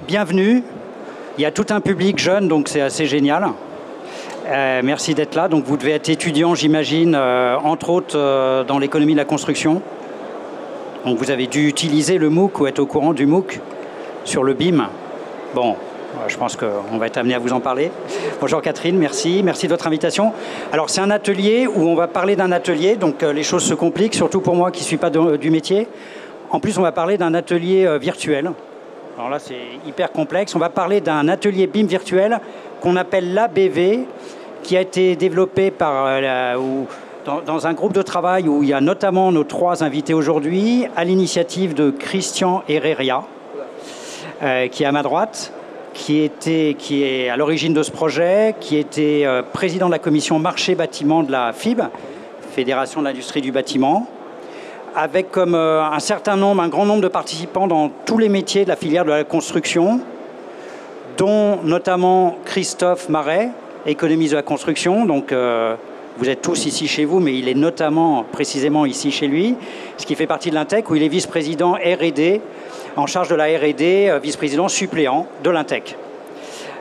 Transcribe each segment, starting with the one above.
bienvenue. Il y a tout un public jeune, donc c'est assez génial. Merci d'être là. Donc vous devez être étudiant, j'imagine, entre autres dans l'économie de la construction. Donc vous avez dû utiliser le MOOC ou être au courant du MOOC sur le BIM. Bon, je pense qu'on va être amené à vous en parler. Bonjour Catherine, merci de votre invitation. Alors c'est un atelier où on va parler d'un atelier, donc les choses se compliquent, surtout pour moi qui ne suis pas du métier. En plus, on va parler d'un atelier virtuel. Alors là, c'est hyper complexe. On va parler d'un atelier BIM virtuel qu'on appelle l'ABV, qui a été développé dans un groupe de travail où il y a notamment nos trois invités aujourd'hui, à l'initiative de Christian Herreria, qui est à ma droite, qui est à l'origine de ce projet, qui était président de la commission marché-bâtiment de la FIB, Fédération de l'industrie du bâtiment, avec comme un grand nombre de participants dans tous les métiers de la filière de la construction, dont notamment Christophe Marais, économiste de la construction. Donc vous êtes tous ici chez vous, mais il est notamment précisément ici chez lui, ce qui fait partie de l'Intec, où il est vice-président R&D, en charge de la R&D, vice-président suppléant de l'Intec.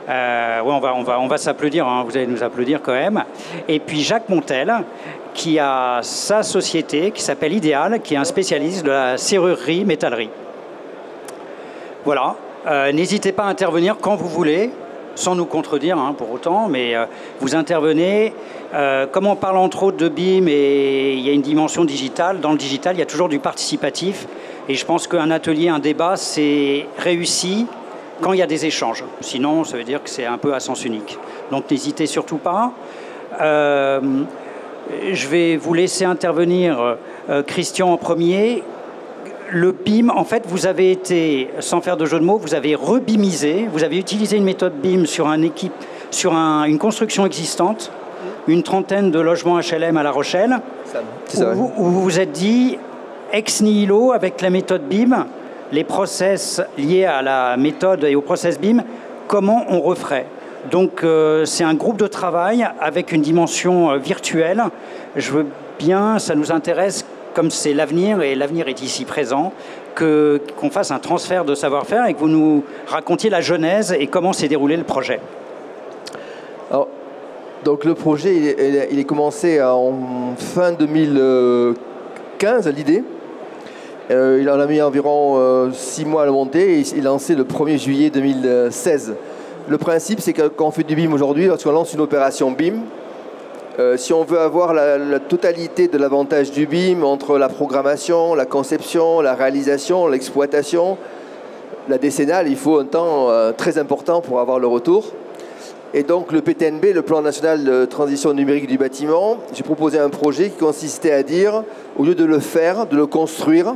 On va s'applaudir, hein, vous allez nous applaudir quand même. Et puis Jacques Montel, qui a sa société qui s'appelle Idéal, qui est un spécialiste de la serrurerie métallerie. Voilà, n'hésitez pas à intervenir quand vous voulez, sans nous contredire hein, pour autant, mais vous intervenez. Comme on parle entre autres de BIM et il y a une dimension digitale, dans le digital il y a toujours du participatif et je pense qu'un atelier, un débat, c'est réussi quand il y a des échanges. Sinon, ça veut dire que c'est un peu à sens unique. Donc n'hésitez surtout pas. Je vais vous laisser intervenir Christian en premier. Le BIM, en fait, vous avez été, sans faire de jeu de mots, vous avez rebimisé, vous avez utilisé une méthode BIM sur une construction existante, une 30aine de logements HLM à La Rochelle, où vous vous êtes dit, ex nihilo, avec la méthode BIM, les process liés à la méthode et au process BIM, comment on referait. Donc c'est un groupe de travail avec une dimension virtuelle. Je veux bien, ça nous intéresse, comme c'est l'avenir, et l'avenir est ici présent, qu'on fasse un transfert de savoir-faire et que vous nous racontiez la genèse et comment s'est déroulé le projet. Alors, donc le projet, il est commencé en fin 2015, l'idée. Il en a mis environ 6 mois à le monter et il est lancé le 1er juillet 2016. Le principe, c'est que quand on fait du BIM aujourd'hui, lorsqu'on lance une opération BIM, si on veut avoir la totalité de l'avantage du BIM entre la programmation, la conception, la réalisation, l'exploitation, la décennale, il faut un temps très important pour avoir le retour. Et donc le PTNB, le Plan National de Transition Numérique du Bâtiment, j'ai proposé un projet qui consistait à dire, au lieu de le faire, de le construire,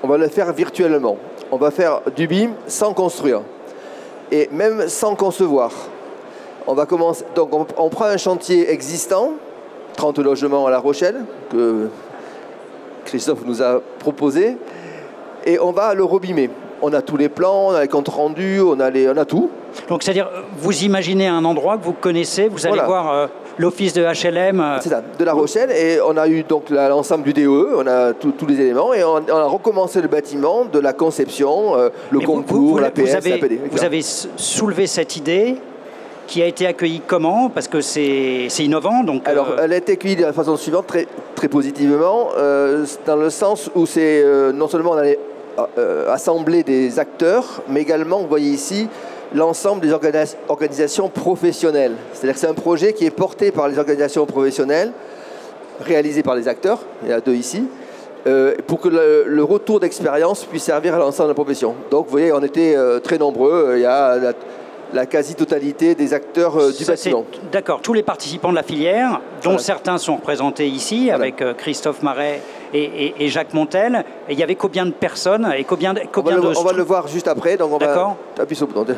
on va le faire virtuellement. On va faire du BIM sans construire. Et même sans concevoir. On va commencer. Donc on prend un chantier existant, 30 logements à La Rochelle, que Christophe nous a proposé, et on va le rebimer. On a tous les plans, on a les comptes rendus, on a tout. Donc c'est-à-dire, vous imaginez un endroit que vous connaissez, vous allez voir l'office de HLM. C'est ça, de La Rochelle, et on a eu donc l'ensemble du DE, on a tous les éléments, et on a recommencé le bâtiment, de la conception, le concours, la PS, l'APD. Vous avez soulevé cette idée qui a été accueillie comment? Parce que c'est innovant. Donc, alors, elle a été accueillie de la façon suivante, très, très positivement, dans le sens où c'est non seulement on allait assembler des acteurs, mais également, vous voyez ici, l'ensemble des organisations professionnelles. C'est-à-dire que c'est un projet qui est porté par les organisations professionnelles, réalisé par les acteurs, il y en a 2 ici, pour que le retour d'expérience puisse servir à l'ensemble de la profession. Donc, vous voyez, on était très nombreux, il y a la quasi-totalité des acteurs du bâtiment. D'accord, tous les participants de la filière, dont certains sont représentés ici, avec Christophe Marais et Jacques Montel. Et il y avait combien de personnes et on va le voir juste après, donc on va appuyer sur le bouton.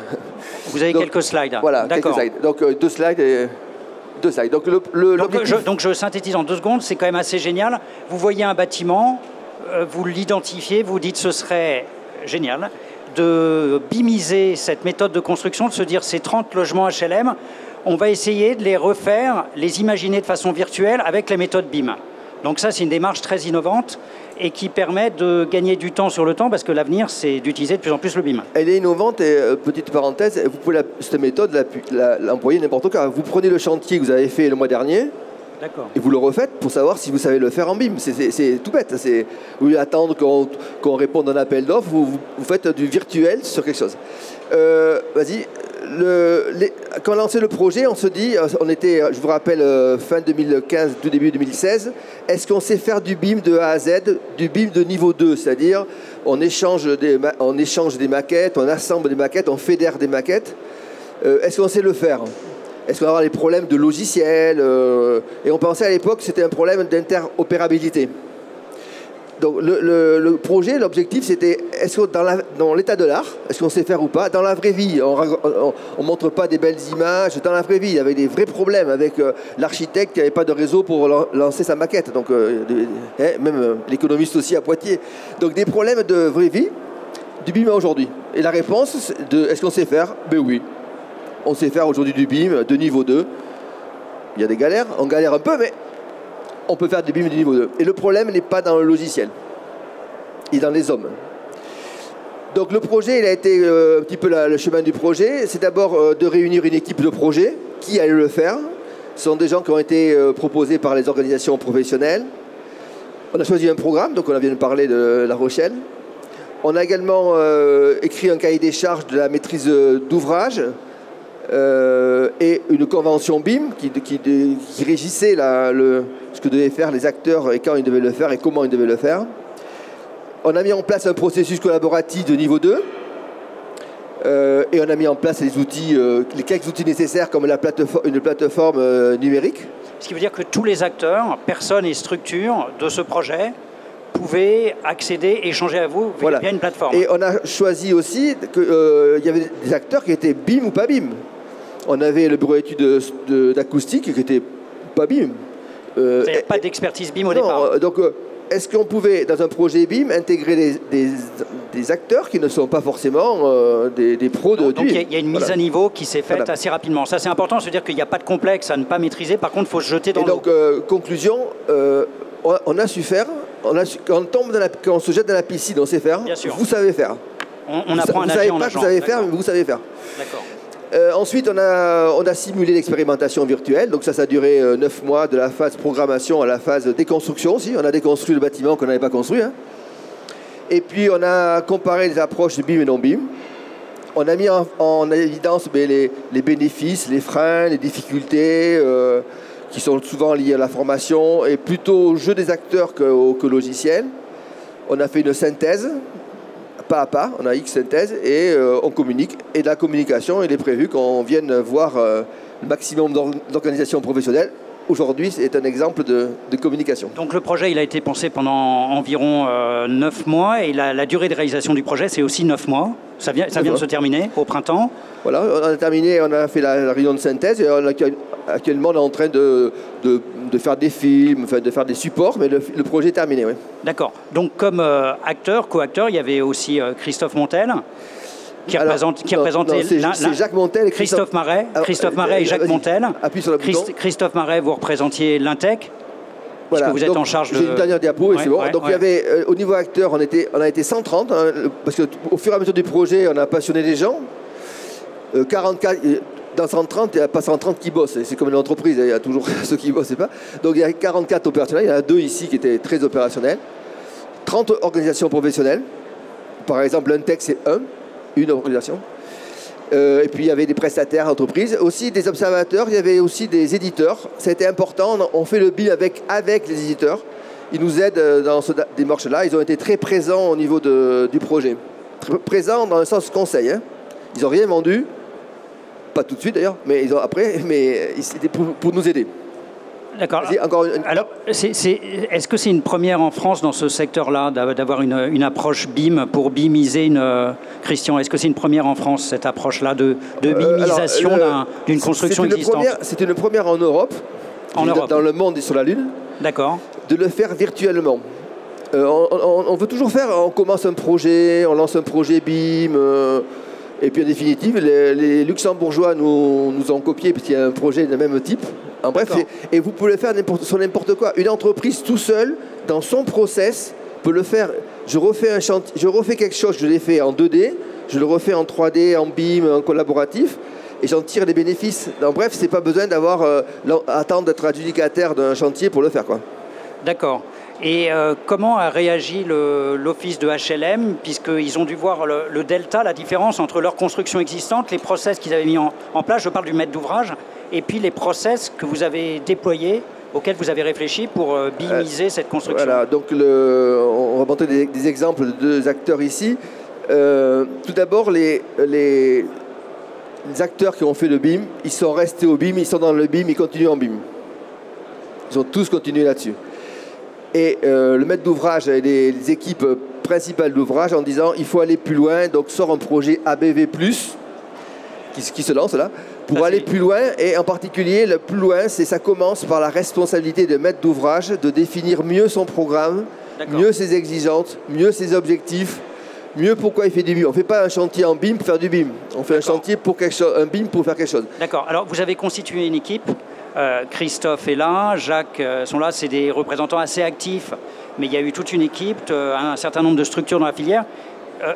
Vous avez quelques slides. Voilà, quelques slides. Donc 2 slides et 2 slides. Donc je synthétise en 2 secondes, c'est quand même assez génial. Vous voyez un bâtiment, vous l'identifiez, vous dites ce serait génial de bimiser cette méthode de construction, de se dire ces 30 logements HLM, on va essayer de les refaire, les imaginer de façon virtuelle avec la méthode BIM. Donc ça, c'est une démarche très innovante et qui permet de gagner du temps sur le temps, parce que l'avenir, c'est d'utiliser de plus en plus le BIM. Elle est innovante et, petite parenthèse, vous pouvez cette méthode l'employer n'importe quand. Vous prenez le chantier que vous avez fait le mois dernier, et vous le refaites pour savoir si vous savez le faire en BIM. C'est tout bête. Au lieu d'attendre qu'on réponde à un appel d'offres, vous faites du virtuel sur quelque chose. Vas-y. Quand on a lancé le projet, on se dit, on était, je vous rappelle, fin 2015, tout début 2016, est-ce qu'on sait faire du BIM de A à Z, du BIM de niveau 2, c'est-à-dire on échange des maquettes, on assemble des maquettes, on fédère des maquettes. Est-ce qu'on sait le faire? Est-ce qu'on va avoir des problèmes de logiciel? Et on pensait à l'époque que c'était un problème d'interopérabilité. Donc le projet, l'objectif, c'était est-ce que dans l'état de l'art, est-ce qu'on sait faire ou pas? Dans la vraie vie, on ne montre pas des belles images. Dans la vraie vie, il y avait des vrais problèmes avec l'architecte qui n'avait pas de réseau pour lancer sa maquette. Donc même l'économiste aussi à Poitiers. Donc des problèmes de vraie vie, du BIM aujourd'hui. Et la réponse, est-ce qu'on sait faire? Ben oui. On sait faire aujourd'hui du BIM de niveau 2. Il y a des galères, on galère un peu, mais on peut faire des BIM de niveau 2. Et le problème n'est pas dans le logiciel, il est dans les hommes. Donc le projet, il a été un petit peu le chemin du projet. C'est d'abord de réunir une équipe de projet qui allait le faire. Ce sont des gens qui ont été proposés par les organisations professionnelles. On a choisi un programme, donc on vient de parler de La Rochelle. On a également écrit un cahier des charges de la maîtrise d'ouvrage et une convention BIM qui régissait ce que devaient faire les acteurs et quand ils devaient le faire et comment ils devaient le faire. On a mis en place un processus collaboratif de niveau 2 et on a mis en place les outils, les quelques outils nécessaires comme une plateforme numérique. Ce qui veut dire que tous les acteurs, personnes et structures de ce projet pouvaient accéder, échanger à vous via une plateforme. Et on a choisi aussi qu'il y avait des acteurs qui étaient BIM ou pas BIM. On avait le bureau d'études d'acoustique qui était pas BIM. Vous n'avez pas d'expertise BIM au départ. Donc, est-ce qu'on pouvait, dans un projet BIM, intégrer des acteurs qui ne sont pas forcément des pros de BIM? Donc, il y a une mise à niveau qui s'est faite assez rapidement. Ça, c'est important, c'est-à-dire qu'il n'y a pas de complexe à ne pas maîtriser. Par contre, il faut se jeter dans l'eau. Et donc, conclusion, on a su faire. Quand on se jette dans la piscine, on sait faire. Bien sûr. Vous savez faire. On apprend à nager en nageant. Vous savez faire, mais vous savez faire. D'accord. Ensuite, on a simulé l'expérimentation virtuelle. Donc ça a duré 9 mois, de la phase programmation à la phase déconstruction aussi. On a déconstruit le bâtiment qu'on n'avait pas construit. Hein. Et puis, on a comparé les approches de BIM et non BIM. On a mis en évidence les bénéfices, les freins, les difficultés qui sont souvent liées à la formation et plutôt au jeu des acteurs qu'au logiciel. On a fait une synthèse. Pas à pas, on a X synthèse et on communique. Et de la communication, il est prévu qu'on vienne voir le maximum d'organisations professionnelles. Aujourd'hui, c'est un exemple de communication. Donc le projet, il a été pensé pendant environ 9 mois et la durée de réalisation du projet, c'est aussi 9 mois. Ça vient de se terminer au printemps. Voilà, on a terminé, on a fait la réunion de synthèse et actuellement on est en train de faire des films, enfin de faire des supports, mais le projet est terminé. Oui. D'accord. Donc comme co-acteur, il y avait aussi Christophe Montel. Qui représentait c'est Jacques Montel et Christophe Marais. Christophe Marais et Jacques Montel. Appuie sur le bouton. Christophe Marais, vous représentiez l'Intec. Voilà. Puisque vous êtes en charge de... J'ai une dernière diapo et c'est bon. Donc il y avait, au niveau acteur, on a été 130, hein, parce qu'au fur et à mesure du projet, on a passionné les gens. 44, dans 130, il n'y a pas 130 qui bossent. C'est comme une entreprise, il y a toujours ceux qui bossent, pas. Donc il y a 44 opérationnels, il y en a 2 ici qui étaient très opérationnels. 30 organisations professionnelles. Par exemple, l'Intec, c'est une organisation. Et puis il y avait des prestataires entreprises, aussi des observateurs, il y avait aussi des éditeurs. Ça a été important, on fait le BIM avec les éditeurs. Ils nous aident dans cette démarche-là. Ils ont été très présents au niveau du projet. Très présents dans le sens conseil. Hein. Ils n'ont rien vendu, pas tout de suite d'ailleurs, mais c'était pour nous aider. D'accord. Alors, est-ce que c'est une première en France dans ce secteur-là d'avoir une approche BIM pour BIMiser Christian, est-ce que c'est une première en France, cette approche-là de BIMisation d'une construction existante? C'est une première en Europe, dans le monde et sur la Lune. D'accord. De le faire virtuellement. On veut toujours faire, on commence un projet, on lance un projet BIM, et puis en définitive, les Luxembourgeois nous ont copié parce qu'il y a un projet de même type. En bref, et vous pouvez le faire sur n'importe quoi. Une entreprise tout seul, dans son process, peut le faire. Je refais quelque chose, je l'ai fait en 2D, je le refais en 3D, en BIM, en collaboratif, et j'en tire des bénéfices. Donc, bref, c'est pas besoin attendre d'être adjudicataire d'un chantier pour le faire, quoi. D'accord. Et comment a réagi l'office de HLM, puisqu'ils ont dû voir le delta, la différence entre leurs constructions existantes, les process qu'ils avaient mis en place, je parle du maître d'ouvrage, et puis les process que vous avez déployés, auxquels vous avez réfléchi pour BIMiser cette construction. Voilà, donc on va montrer des exemples de deux acteurs ici. Tout d'abord, les acteurs qui ont fait le BIM, ils sont restés au BIM, ils sont dans le BIM, ils continuent en BIM. Ils ont tous continué là-dessus. Et le maître d'ouvrage et les équipes principales d'ouvrage en disant il faut aller plus loin, donc sort un projet ABV+, qui se lance là, pour aller plus loin, et en particulier le plus loin, ça commence par la responsabilité de maître d'ouvrage de définir mieux son programme, mieux ses exigences, mieux ses objectifs, mieux pourquoi il fait du BIM. On ne fait pas un chantier en BIM pour faire du BIM, on fait un chantier pour quelque chose, un BIM pour faire quelque chose. D'accord, alors vous avez constitué une équipe. Christophe est là, Jacques sont là, c'est des représentants assez actifs, mais il y a eu toute une équipe, un certain nombre de structures dans la filière.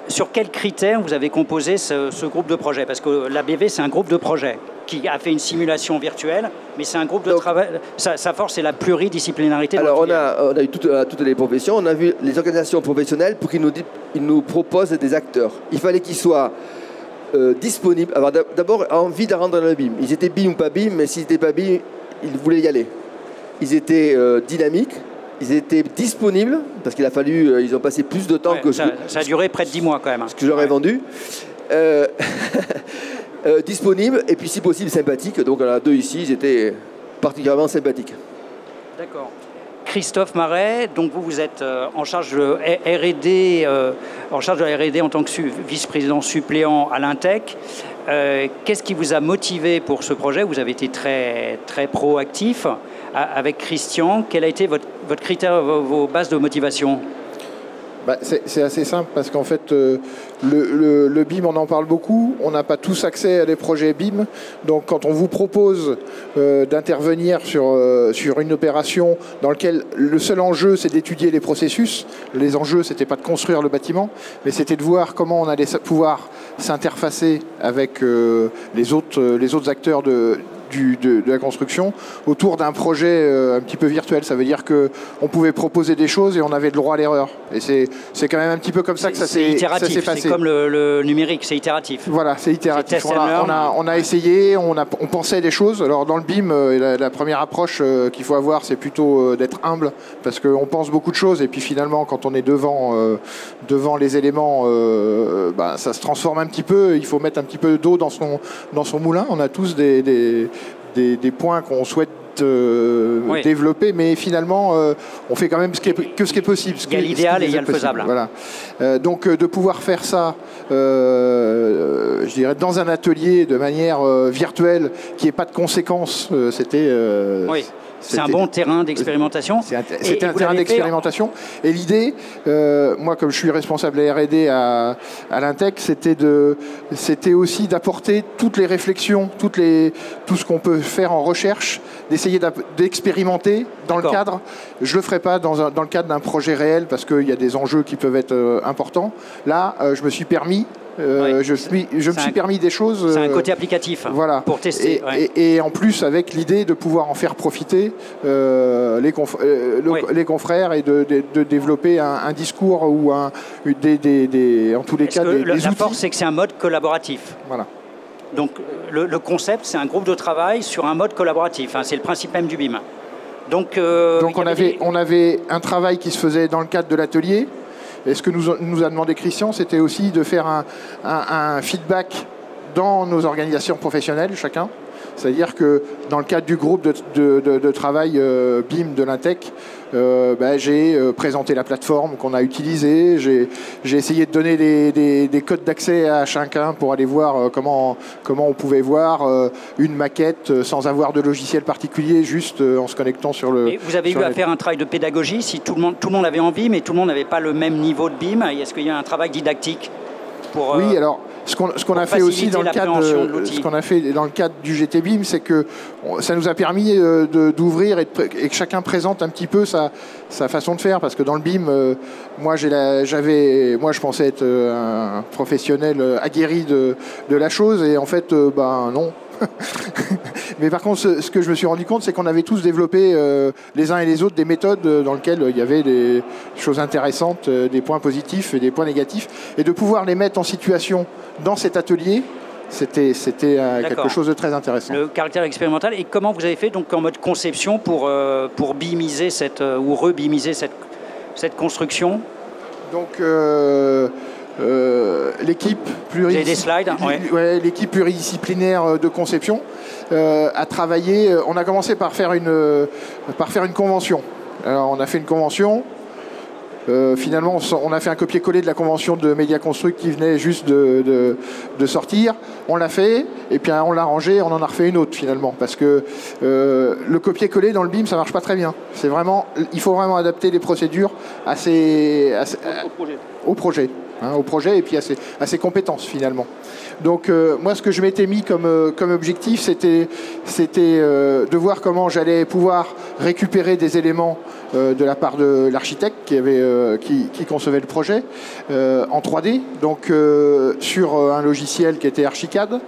Sur quels critères vous avez composé ce groupe de projet? Parce que l'ABV, c'est un groupe de projet qui a fait une simulation virtuelle, mais c'est un groupe de travail. Sa force, c'est la pluridisciplinarité. Alors, on a eu toutes les professions, on a vu les organisations professionnelles pour qu'ils nous proposent des acteurs. Il fallait qu'ils soient disponibles. Alors, d'abord, envie de rentrer dans le BIM. Ils étaient BIM ou pas BIM, mais s'ils n'étaient pas BIM, ils voulaient y aller. Ils étaient dynamiques. Ils étaient disponibles, parce qu'il a fallu, ils ont passé plus de temps que... Ça a duré près de 10 mois quand même. Ce que j'aurais vendu. Disponibles, et puis si possible sympathiques. Donc on a deux ici, ils étaient particulièrement sympathiques. D'accord. Christophe Marais, donc vous êtes en charge de R&D, en charge de la R&D en tant que vice-président suppléant à l'Intech. Qu'est-ce qui vous a motivé pour ce projet? Vous avez été très, très proactif. Avec Christian, quel a été votre critère, vos bases de motivation? C'est assez simple parce qu'en fait, le BIM, on en parle beaucoup. On n'a pas tous accès à des projets BIM. Donc, quand on vous propose d'intervenir sur une opération dans laquelle le seul enjeu, c'est d'étudier les processus, les enjeux, c'était pas de construire le bâtiment, mais c'était de voir comment on allait pouvoir s'interfacer avec les autres acteurs de la construction autour d'un projet un petit peu virtuel. Ça veut dire qu'on pouvait proposer des choses et on avait le droit à l'erreur. Et c'est quand même un petit peu comme ça que ça s'est passé. C'est comme le numérique, c'est itératif. Voilà, c'est itératif. On a essayé, on pensait des choses. Alors dans le BIM, la première approche qu'il faut avoir, c'est plutôt d'être humble, parce qu'on pense beaucoup de choses et puis finalement, quand on est devant les éléments, ça se transforme un petit peu. Il faut mettre un petit peu d'eau dans son moulin. On a tous des points qu'on souhaite développer, mais finalement on fait quand même ce qui est possible. Il y a l'idéal et il y a le faisable. Voilà. Donc de pouvoir faire ça, je dirais, dans un atelier de manière virtuelle, qui n'ait pas de conséquences, c'était... C'est un bon terrain d'expérimentation. C'était un terrain d'expérimentation. Et l'idée, moi, comme je suis responsable de R&D à l'Intech, c'était aussi d'apporter toutes les réflexions, tout ce qu'on peut faire en recherche, d'essayer d'expérimenter dans le cadre. Je le ferai pas dans le cadre d'un projet réel, parce qu'il y a des enjeux qui peuvent être importants. Là, je me suis permis je me suis permis des choses. C'est un côté applicatif, voilà, pour tester. Et en plus, avec l'idée de pouvoir en faire profiter les confrères et de développer un discours ou en tous les cas des outils. La force, c'est que c'est un mode collaboratif. Voilà. Donc le concept, c'est un groupe de travail sur un mode collaboratif. C'est le principe même du BIM. Donc on avait un travail qui se faisait dans le cadre de l'atelier. Et ce que nous a demandé Christian, c'était aussi de faire un feedback dans nos organisations professionnelles, chacun. C'est-à-dire que dans le cadre du groupe de travail BIM de l'Intech, j'ai présenté la plateforme qu'on a utilisée, j'ai essayé de donner des codes d'accès à chacun pour aller voir comment on pouvait voir une maquette sans avoir de logiciel particulier, juste en se connectant sur le... Et vous avez eu à faire un travail de pédagogie, si tout le monde avait envie, mais tout le monde n'avait pas le même niveau de BIM. Est-ce qu'il y a un travail didactique pour... Oui, alors Ce qu'on a fait aussi dans le cadre ce qu'on a fait dans le cadre du GTBIM, c'est que ça nous a permis d'ouvrir et que chacun présente un petit peu sa façon de faire, parce que dans le BIM, moi je pensais être un professionnel aguerri de la chose, et en fait non. Mais par contre, ce que je me suis rendu compte, c'est qu'on avait tous développé les uns et les autres des méthodes dans lesquelles il y avait des choses intéressantes, des points positifs et des points négatifs, et de pouvoir les mettre en situation dans cet atelier, c'était quelque chose de très intéressant. Le caractère expérimental. Et comment vous avez fait donc en mode conception pour BIMiser ou re-BIMiser cette construction? Donc l'équipe pluridisciplinaire de conception a travaillé. On a commencé par faire une convention. Alors on a fait une convention. Finalement, on a fait un copier-coller de la convention de Mediaconstruct qui venait juste de sortir. On l'a fait, et puis on l'a rangé, on en a refait une autre finalement. Parce que le copier-coller dans le BIM, ça marche pas très bien. Il faut vraiment adapter les procédures au projet. Au projet et puis à ses compétences finalement. Donc moi ce que je m'étais mis comme objectif, c'était de voir comment j'allais pouvoir récupérer des éléments de la part de l'architecte qui concevait le projet en 3D, donc sur un logiciel qui était Archicad.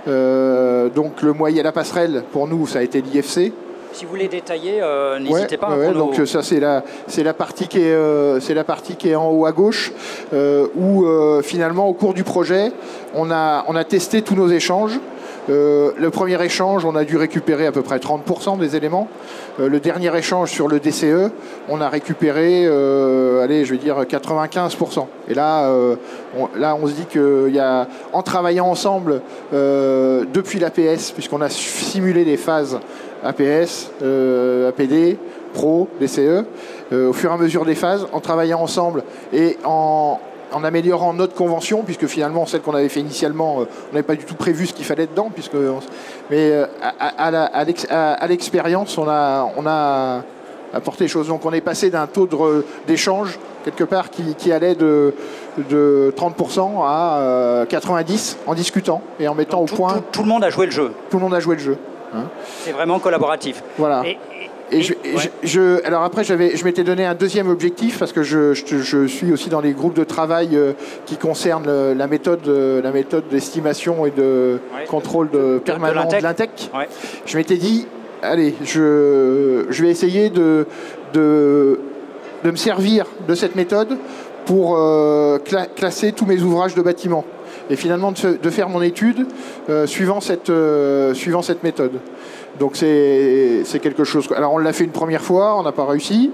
Donc la passerelle pour nous ça a été l'IFC. Si vous voulez détailler, n'hésitez pas. Donc ça c'est la partie qui est en haut à gauche, où finalement au cours du projet, on a testé tous nos échanges. Le premier échange, on a dû récupérer à peu près 30% des éléments. Le dernier échange sur le DCE, on a récupéré, 95%. Et là, on se dit qu'il y a, en travaillant ensemble depuis l'APS, puisqu'on a simulé les phases APS, APD, Pro, DCE, au fur et à mesure des phases, en travaillant ensemble et en améliorant notre convention, puisque finalement celle qu'on avait fait initialement, on n'avait pas du tout prévu ce qu'il fallait dedans, mais à l'expérience, on a apporté les choses. Donc on est passé d'un taux d'échange quelque part qui allait de 30% à 90% en discutant et en mettant au point. Tout le monde a joué le jeu. Tout le monde a joué le jeu. C'est vraiment collaboratif. Voilà. Alors après, je m'étais donné un deuxième objectif, parce que je suis aussi dans les groupes de travail qui concernent la méthode d'estimation et de contrôle permanent de l'INTEC. Ouais. Je m'étais dit, allez, je vais essayer de me servir de cette méthode pour classer tous mes ouvrages de bâtiment. Et finalement de faire mon étude suivant cette méthode. Donc c'est quelque chose. Alors on l'a fait une première fois, on n'a pas réussi.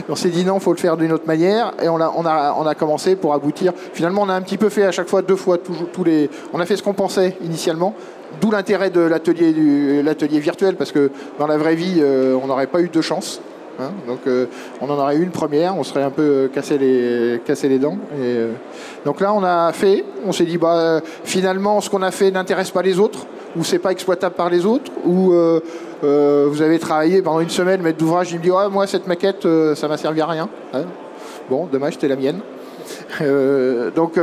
On s'est dit non, il faut le faire d'une autre manière, et on a commencé pour aboutir. Finalement, on a un petit peu fait à chaque fois, 2 fois, on a fait ce qu'on pensait initialement. D'où l'intérêt de l'atelier virtuel, parce que dans la vraie vie, on n'aurait pas eu de chance. Donc on en aurait eu une première, on serait un peu cassé les dents. Et, donc là on s'est dit finalement ce qu'on a fait n'intéresse pas les autres, ou c'est pas exploitable par les autres, ou vous avez travaillé pendant une semaine, maître d'ouvrage, il me dit moi cette maquette ça m'a servi à rien. Bon, dommage, c'était la mienne. Donc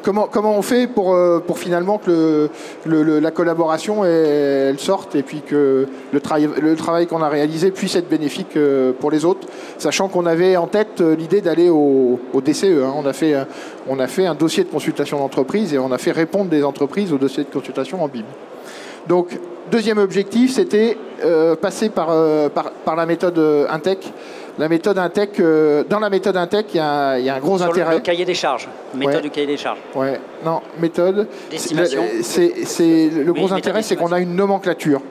comment on fait pour finalement que la collaboration elle sorte, et puis que le travail qu'on a réalisé puisse être bénéfique pour les autres, sachant qu'on avait en tête l'idée d'aller au DCE. On a fait un dossier de consultation d'entreprise, et on a fait répondre des entreprises au dossier de consultation en BIM. Donc deuxième objectif, c'était passer par la méthode INTEC. La méthode INTEC, dans la méthode INTEC, il y a un gros intérêt. Le cahier des charges. Méthode du cahier des charges. Ouais. Non, méthode. D'estimation. Le gros intérêt, c'est qu'on a une nomenclature.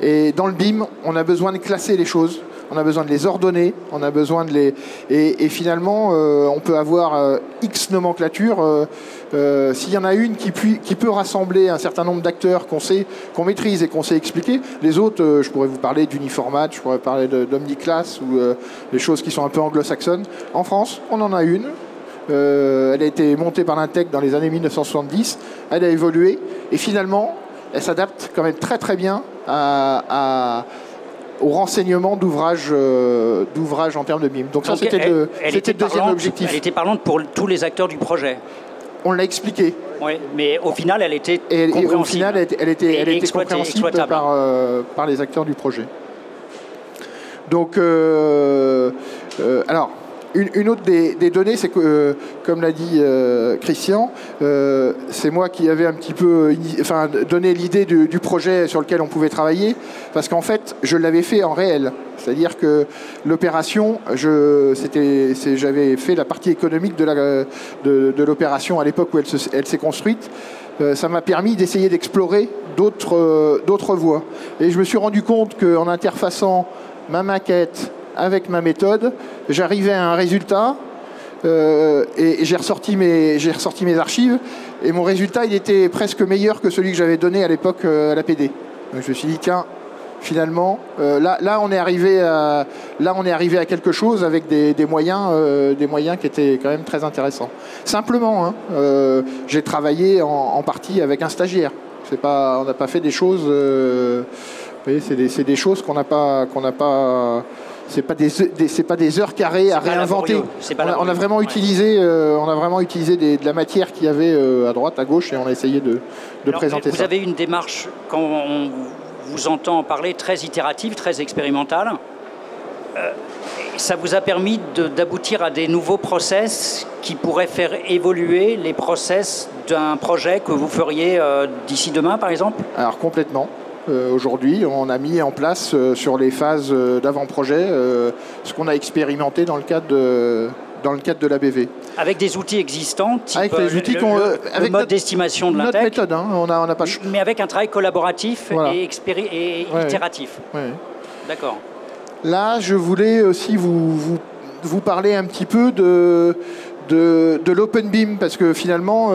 Et dans le BIM, on a besoin de classer les choses. On a besoin de les ordonner, on a besoin de les... Et finalement, on peut avoir X nomenclatures. S'il y en a une qui peut rassembler un certain nombre d'acteurs qu'on maîtrise et qu'on sait expliquer, les autres, je pourrais vous parler d'Uniformat, je pourrais parler d'Omniclass, ou des choses qui sont un peu anglo-saxonnes. En France, on en a une. Elle a été montée par l'INTEC dans les années 1970. Elle a évolué. Et finalement, elle s'adapte quand même très très bien au renseignement d'ouvrages en termes de BIM. Donc ça, c'était le deuxième objectif. Elle était parlante pour tous les acteurs du projet. on l'a expliqué. Oui, mais au final, elle était compréhensible. compréhensible. Au final, elle était compréhensible par les acteurs du projet. Donc, alors, une autre des données, c'est que, comme l'a dit Christian, c'est moi qui avais un petit peu donné l'idée du projet sur lequel on pouvait travailler, parce qu'en fait, je l'avais fait en réel. C'est-à-dire que l'opération, j'avais fait la partie économique de l'opération à l'époque où elle s'est construite. Ça m'a permis d'essayer d'explorer d'autres voies. Et je me suis rendu compte qu'en interfaçant ma maquette avec ma méthode, j'arrivais à un résultat et j'ai ressorti mes archives et mon résultat il était presque meilleur que celui que j'avais donné à l'époque à l'APD. Donc je me suis dit tiens, finalement là on est arrivé à quelque chose avec des moyens qui étaient quand même très intéressants. Simplement, j'ai travaillé en partie avec un stagiaire. On n'a pas fait des choses. Vous voyez, c'est des choses qu'on n'a pas. C'est pas des heures carrées à réinventer. On a vraiment utilisé de la matière qu'il y avait à droite, à gauche, et on a essayé de présenter ça. Vous avez une démarche, quand on vous entend parler, très itérative, très expérimentale. Ça vous a permis d'aboutir à des nouveaux process qui pourraient faire évoluer les process d'un projet que vous feriez d'ici demain, par exemple ? Alors, complètement. Aujourd'hui, on a mis en place sur les phases d'avant-projet ce qu'on a expérimenté dans le cadre de l'ABV. Avec des outils existants, type avec les outils le mode d'estimation de l'intec. Notre méthode, on n'a pas. Mais avec un travail collaboratif et ouais, itératif. Ouais. D'accord. Là, je voulais aussi vous parler un petit peu de l'OpenBIM, parce que finalement,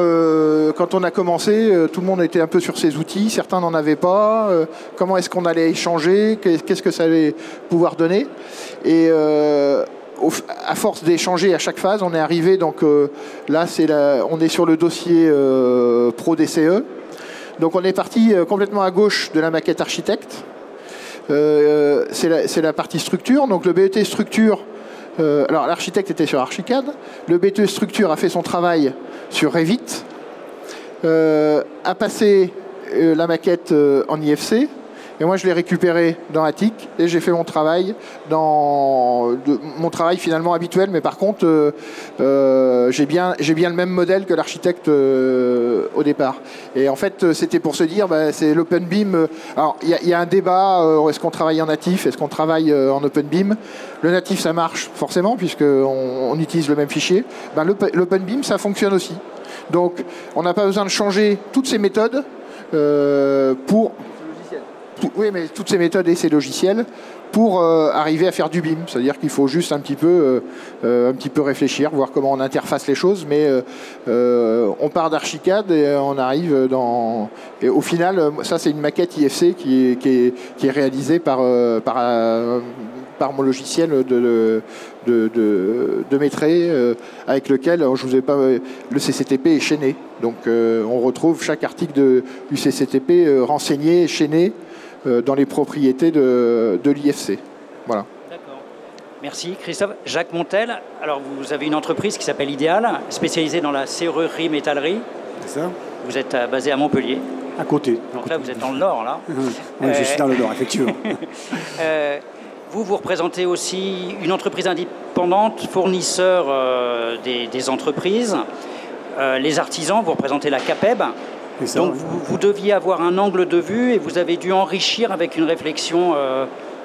quand on a commencé, tout le monde était un peu sur ces outils, certains n'en avaient pas. Comment est-ce qu'on allait échanger? Qu'est-ce que ça allait pouvoir donner? Et à force d'échanger à chaque phase, on est arrivé, donc là, on est sur le dossier Pro DCE. Donc on est parti complètement à gauche de la maquette architecte. C'est la partie structure, donc le BET structure. Alors l'architecte était sur Archicad, le BTE Structure a fait son travail sur Revit, a passé la maquette en IFC, et moi je l'ai récupéré dans Attic et j'ai fait mon travail mon travail finalement habituel, mais par contre j'ai bien le même modèle que l'architecte au départ. Et en fait c'était pour se dire c'est l'OpenBIM. Alors il y a un débat, est-ce qu'on travaille en natif, est-ce qu'on travaille en OpenBIM? Le natif ça marche forcément puisqu'on utilise le même fichier. L'OpenBIM ça fonctionne aussi. Donc on n'a pas besoin de changer toutes ces méthodes oui, mais toutes ces méthodes et ces logiciels pour arriver à faire du BIM. C'est-à-dire qu'il faut juste un petit peu réfléchir, voir comment on interface les choses, mais on part d'Archicad et on arrive dans... Et au final, ça c'est une maquette IFC qui est réalisée par mon logiciel de Métré, avec lequel, je vous ai pas, le CCTP est chaîné. Donc on retrouve chaque article du CCTP renseigné, chaîné, dans les propriétés de l'IFC. Voilà. D'accord. Merci Christophe. Jacques Montel, alors vous avez une entreprise qui s'appelle Idéal, spécialisée dans la serrurerie métallerie. C'est ça. Vous êtes basé à Montpellier. À côté. Donc là, vous êtes dans le Nord, là. Oui, je suis dans le Nord, effectivement. Vous représentez aussi une entreprise indépendante, fournisseur des entreprises. Les artisans, vous représentez la CAPEB. Ça, donc vous deviez avoir un angle de vue et vous avez dû enrichir avec une réflexion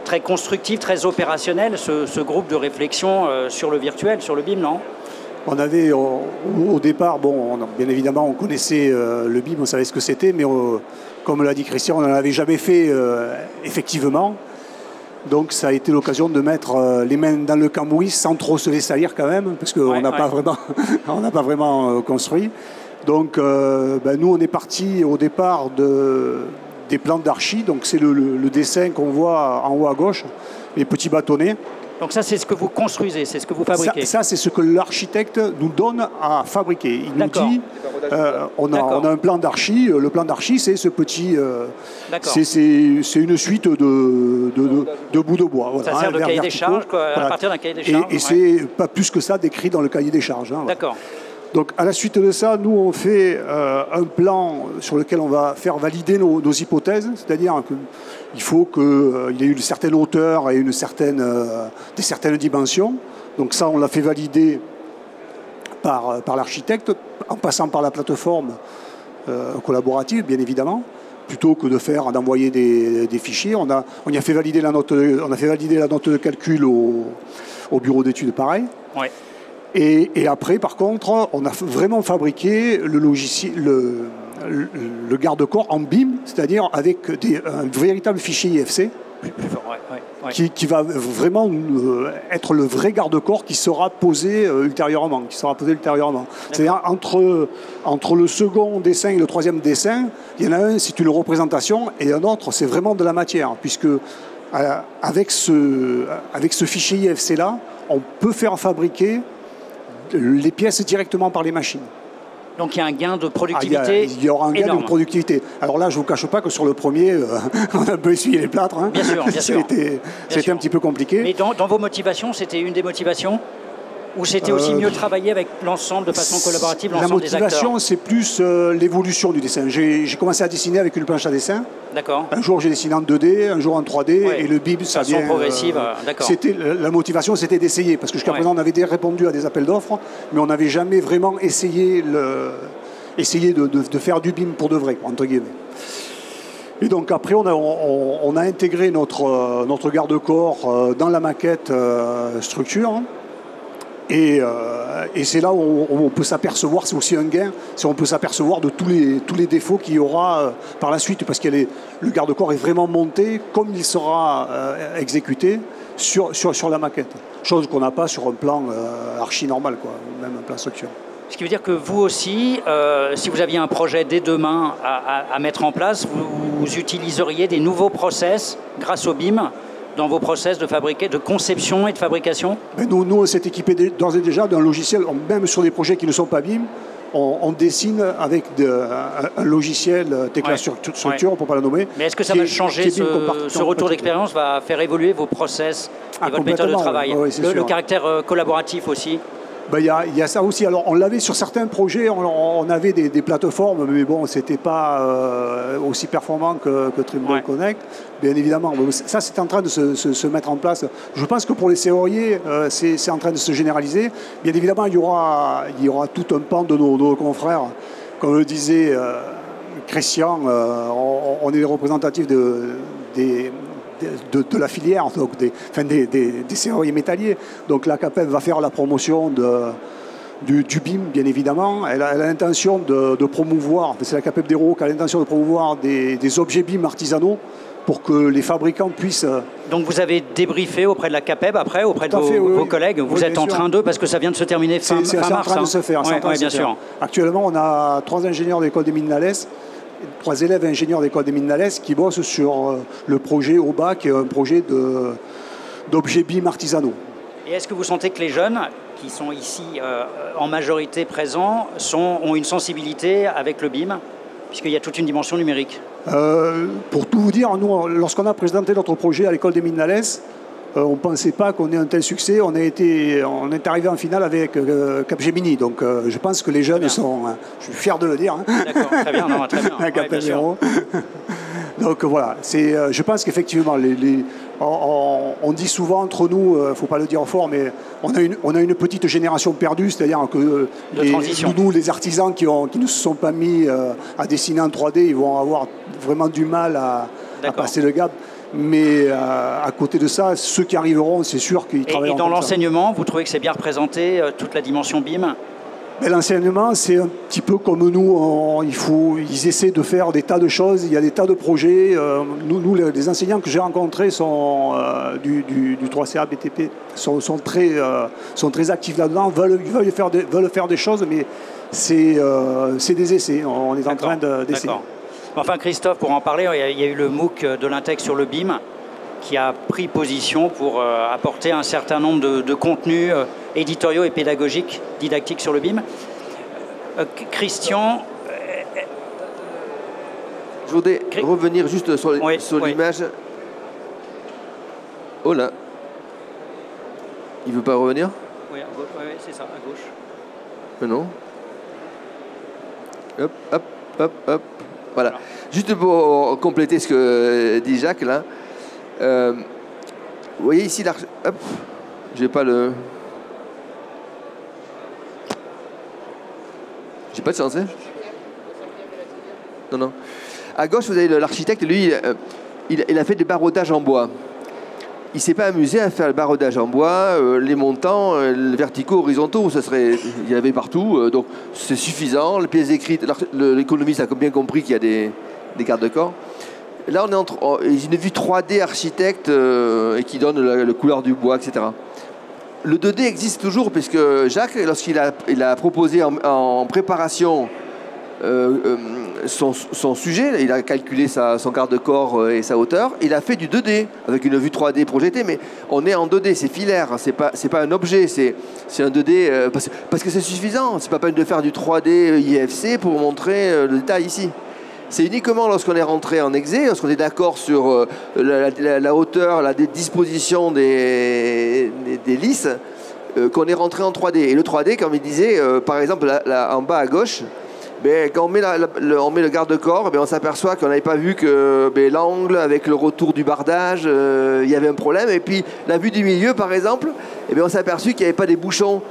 très constructive, très opérationnelle, ce groupe de réflexion sur le virtuel, sur le BIM, non? On avait au départ, bien évidemment, on connaissait le BIM, on savait ce que c'était, mais comme l'a dit Christian, on n'en avait jamais fait effectivement. Donc ça a été l'occasion de mettre les mains dans le cambouis sans trop se les salir quand même, parce qu'on n'a pas vraiment construit. Donc nous on est parti au départ des plans d'archi, donc c'est le dessin qu'on voit en haut à gauche, les petits bâtonnets. Donc ça c'est ce que vous construisez, c'est ce que vous fabriquez. Ça c'est ce que l'architecte nous donne à fabriquer. Il nous dit, on a un plan d'archi, le plan d'archi c'est ce petit, c'est une suite de bouts de bois. Ça sert de cahier des charges, à partir d'un cahier des charges. Et c'est pas plus que ça décrit dans le cahier des charges. D'accord. Donc à la suite de ça, nous on fait un plan sur lequel on va faire valider nos hypothèses, c'est-à-dire qu'il faut qu'il y ait une certaine hauteur et des certaines dimensions. Donc ça, on l'a fait valider par l'architecte, en passant par la plateforme collaborative, bien évidemment, plutôt que d'envoyer des fichiers. On a fait valider la note de calcul au bureau d'études, pareil. Ouais. Et après, par contre, on a vraiment fabriqué le logiciel, le garde-corps en BIM, c'est-à-dire avec un véritable fichier IFC. Plus fort, ouais. Qui va vraiment être le vrai garde-corps qui sera posé ultérieurement. C'est-à-dire entre le second dessin et le troisième dessin, il y en a un, c'est une représentation, et un autre, c'est vraiment de la matière, puisque avec ce fichier IFC-là, on peut faire fabriquer les pièces directement par les machines. Donc il y a un gain de productivité il y aura un gain énorme. de productivité. Alors là, je ne vous cache pas que sur le premier, on a un peu essuyé les plâtres. Hein. Bien sûr. C'était un petit peu compliqué. Mais dans vos motivations, c'était une des motivations? Ou c'était aussi mieux travailler avec l'ensemble de façon collaborative, l'ensemble des acteurs? La motivation, c'est plus l'évolution du dessin. J'ai commencé à dessiner avec une planche à dessin. D'accord. Un jour, j'ai dessiné en 2D, un jour en 3D, et le BIM, ça vient... progressive, d'accord. La motivation, c'était d'essayer, parce que jusqu'à présent, on avait répondu à des appels d'offres, mais on n'avait jamais vraiment essayé de faire du BIM pour de vrai, entre guillemets. Et donc après, on a intégré notre garde-corps dans la maquette structure. Et c'est là où on peut s'apercevoir, c'est aussi un gain, c'est on peut s'apercevoir de tous les défauts qu'il y aura par la suite, parce que le garde-corps est vraiment monté comme il sera exécuté sur la maquette. Chose qu'on n'a pas sur un plan archi normal, quoi, même un plan structure. Ce qui veut dire que vous aussi, si vous aviez un projet dès demain à mettre en place, vous utiliseriez des nouveaux process grâce au BIM dans vos process de conception et de fabrication? Mais nous, on s'est équipé d'ores et déjà d'un logiciel, même sur des projets qui ne sont pas BIM, on dessine avec un logiciel Tecla Structure, on ne peut pas la nommer. Mais est-ce que ça va changer, ce retour d'expérience va faire évoluer vos process et votre méthode de travail? Le caractère collaboratif aussi? Il y a ça aussi. Alors, on l'avait sur certains projets, on avait des plateformes, mais bon, ce n'était pas aussi performant que Trimble Connect, bien évidemment. Ça, c'est en train de se mettre en place. Je pense que pour les serruriers, c'est en train de se généraliser. Bien évidemment, il y aura tout un pan de nos confrères. Comme le disait Christian, on est représentatif de la filière, donc des serruriers métalliers. Donc la CAPEB va faire la promotion du BIM, bien évidemment. Elle a l'intention de promouvoir, c'est la CAPEB d'Hérault qui a l'intention de promouvoir des objets BIM artisanaux pour que les fabricants puissent... Donc vous avez débriefé auprès de la CAPEB après, auprès de vos collègues. Vous êtes en train parce que ça vient de se terminer fin mars. C'est en train de se faire. Bien sûr. Actuellement, on a 3 ingénieurs de l'école des mines Nalès, 3 élèves ingénieurs d'école des mines Nalès qui bossent sur le projet OBA, qui est un projet d'objets BIM artisanaux. Et est-ce que vous sentez que les jeunes qui sont ici en majorité présents ont une sensibilité avec le BIM, puisqu'il y a toute une dimension numérique? Pour tout vous dire, nous, lorsqu'on a présenté notre projet à l'école des mines Nalès, on ne pensait pas qu'on ait un tel succès. On est arrivé en finale avec Capgemini. Donc je pense que les jeunes sont... je suis fier de le dire. D'accord, très bien. Bien sûr. Donc voilà, je pense qu'effectivement, on dit souvent entre nous, il ne faut pas le dire fort, mais on a une petite génération perdue, c'est-à-dire que nous, les artisans qui ne se sont pas mis à dessiner en 3D, ils vont avoir vraiment du mal à passer le gap. Mais à côté de ça, ceux qui arriveront, c'est sûr qu'ils travaillent. Et dans l'enseignement, vous trouvez que c'est bien représenté, toute la dimension BIM? L'enseignement, c'est un petit peu comme nous. Ils essaient de faire des tas de choses. Il y a des tas de projets. Nous les enseignants que j'ai rencontrés sont du 3CA BTP sont très actifs là-dedans, veulent faire des choses, mais c'est des essais. On est en train d'essayer. Enfin, Christophe, pour en parler, il y a eu le MOOC de l'Intec sur le BIM qui a pris position pour apporter un certain nombre de contenus éditoriaux et pédagogiques, didactiques sur le BIM. Christian... Je voudrais revenir juste sur l'image. Oh là. Il ne veut pas revenir? Oui, c'est ça, à gauche. Mais non. Hop, hop, hop, hop. Voilà. Juste pour compléter ce que dit Jacques, là. Vous voyez ici, hop, je n'ai pas le... J'ai pas de chance, hein? Non, non. À gauche, vous avez l'architecte, lui, il a fait des barodages en bois. Il ne s'est pas amusé à faire le barodage en bois, les montants, les verticaux, horizontaux, il y en avait partout, donc c'est suffisant. Les pièces écrites, l'économiste a bien compris qu'il y a des garde-corps. Là, on est entre une vue 3D architecte et qui donne la couleur du bois, etc. Le 2D existe toujours, puisque Jacques, lorsqu'il a proposé en préparation son sujet, il a calculé son garde-corps et sa hauteur, il a fait du 2D avec une vue 3D projetée, mais on est en 2D, c'est filaire, c'est pas un objet, c'est un 2D parce que c'est suffisant, c'est pas peine de faire du 3D IFC pour montrer le détail ici. C'est uniquement lorsqu'on est rentré en exé, lorsqu'on est d'accord sur la hauteur, la disposition des lisses, qu'on est rentré en 3D. Et le 3D, comme il disait, par exemple, en bas à gauche, quand on met le garde-corps, on s'aperçoit qu'on n'avait pas vu que l'angle avec le retour du bardage, il y avait un problème. Et puis la vue du milieu, par exemple, on s'est aperçu qu'il n'y avait pas des bouchons.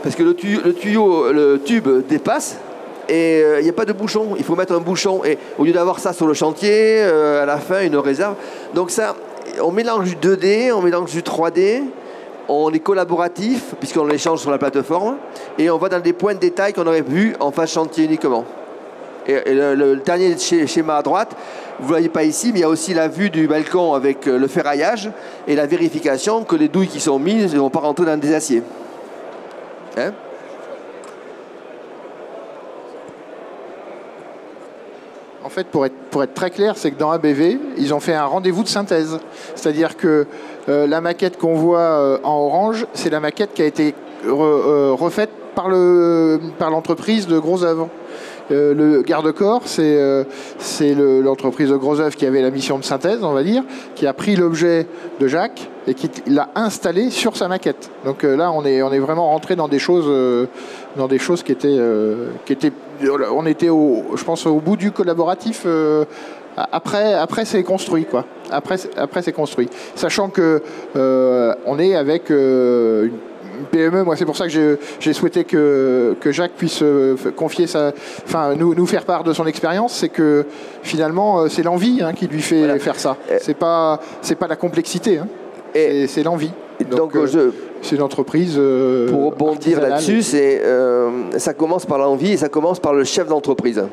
Parce que le tube dépasse et il n'y a pas de bouchon. Il faut mettre un bouchon. Et au lieu d'avoir ça sur le chantier, à la fin, une réserve. Donc ça, on mélange du 2D, on mélange du 3D. On est collaboratif, puisqu'on l'échange sur la plateforme, et on va dans des points de détail qu'on aurait vu en phase chantier uniquement. Et le dernier schéma à droite, vous ne voyez pas ici, mais il y a aussi la vue du balcon avec le ferraillage et la vérification que les douilles qui sont mises ne vont pas rentrer dans des aciers. Hein ? En fait, pour être très clair, c'est que dans ABV, ils ont fait un rendez-vous de synthèse. C'est-à-dire que la maquette qu'on voit en orange, c'est la maquette qui a été refaite par l'entreprise de Gros Œuvre. Le garde-corps, c'est l'entreprise de Gros Œuvre qui avait la mission de synthèse, on va dire, qui a pris l'objet de Jacques et qui l'a installé sur sa maquette. Donc là, on est vraiment rentré dans des choses qui étaient on était je pense au bout du collaboratif. Après c'est construit, quoi. Après c'est construit. Sachant que on est avec une PME, moi c'est pour ça que j'ai souhaité que Jacques puisse confier nous faire part de son expérience, c'est que finalement c'est l'envie qui lui fait faire ça. C'est pas la complexité, c'est l'envie. Donc c'est une entreprise. Pour rebondir là-dessus, ça commence par l'envie et ça commence par le chef d'entreprise.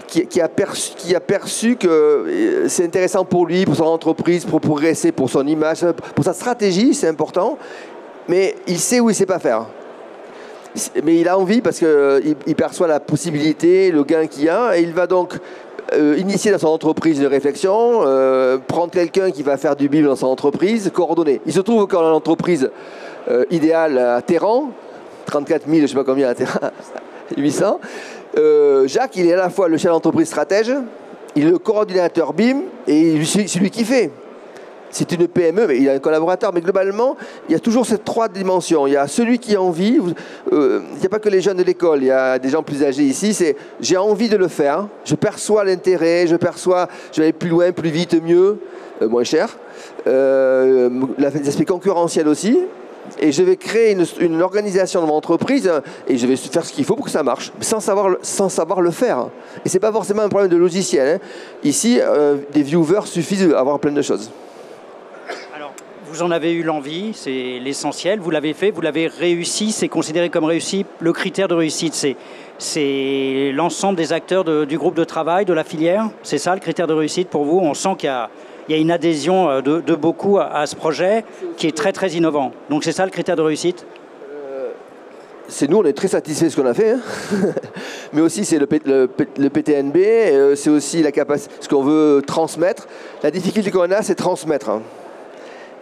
Qui a perçu que c'est intéressant pour lui, pour son entreprise, pour progresser, pour son image, pour sa stratégie, c'est important. Mais il sait où il ne sait pas faire. Mais il a envie parce qu'il perçoit la possibilité, le gain qu'il y a, et il va donc initier dans son entreprise une réflexion, prendre quelqu'un qui va faire du BIM dans son entreprise, coordonner. Il se trouve qu'on a une entreprise idéale à Téhéran, 34 000, je ne sais pas combien à Téhéran, 800. Jacques, il est à la fois le chef d'entreprise stratège, il est le coordinateur BIM, et c'est lui qui fait. C'est une PME, mais il a un collaborateur. Mais globalement, il y a toujours ces trois dimensions. Il y a celui qui a envie. Il n'y a pas que les jeunes de l'école. Il y a des gens plus âgés ici. C'est j'ai envie de le faire. Je perçois l'intérêt. Je vais aller plus loin, plus vite, mieux, moins cher. L'aspect concurrentiel aussi. Et je vais créer une organisation de mon entreprise et je vais faire ce qu'il faut pour que ça marche, sans savoir le faire. Et ce n'est pas forcément un problème de logiciel. Ici, des viewers suffisent d'avoir plein de choses. Vous en avez eu l'envie, c'est l'essentiel, vous l'avez fait, vous l'avez réussi, c'est considéré comme réussi. Le critère de réussite, c'est l'ensemble des acteurs du groupe de travail, de la filière. C'est ça le critère de réussite pour vous? On sent qu'il y a une adhésion de beaucoup à ce projet qui est très très innovant. Donc c'est ça le critère de réussite? Nous, on est très satisfaits de ce qu'on a fait. Mais aussi, c'est le PTNB, c'est aussi la capacité, ce qu'on veut transmettre. La difficulté qu'on a, c'est transmettre.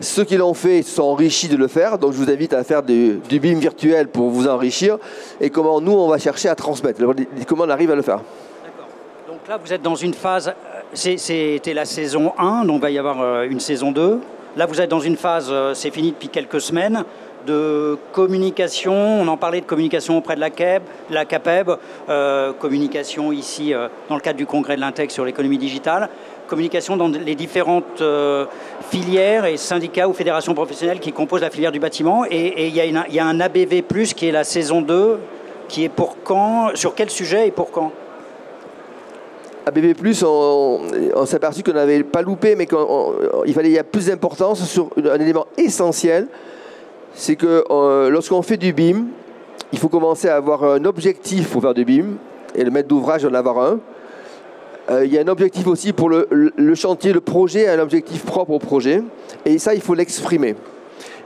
Ceux qui l'ont fait se sont enrichis de le faire, donc je vous invite à faire du BIM virtuel pour vous enrichir, et comment nous on va chercher à transmettre, comment on arrive à le faire. D'accord. Donc là vous êtes dans une phase, c'était la saison 1, donc il va y avoir une saison 2. Là vous êtes dans une phase, c'est fini depuis quelques semaines, de communication. On en parlait de communication auprès de la CAPEB, communication ici dans le cadre du congrès de l'Intec sur l'économie digitale, communication dans les différentes filières et syndicats ou fédérations professionnelles qui composent la filière du bâtiment. Et il y a un ABV+, qui est la saison 2, qui est pour quand? Sur quel sujet et pour quand? ABV+, on s'est aperçu qu'on n'avait pas loupé, mais qu'il fallait y a plus d'importance sur un élément essentiel. C'est que lorsqu'on fait du BIM, il faut commencer à avoir un objectif pour faire du BIM, et le maître d'ouvrage en avoir un. Il y a un objectif aussi pour le chantier, le projet, un objectif propre au projet, et ça, il faut l'exprimer.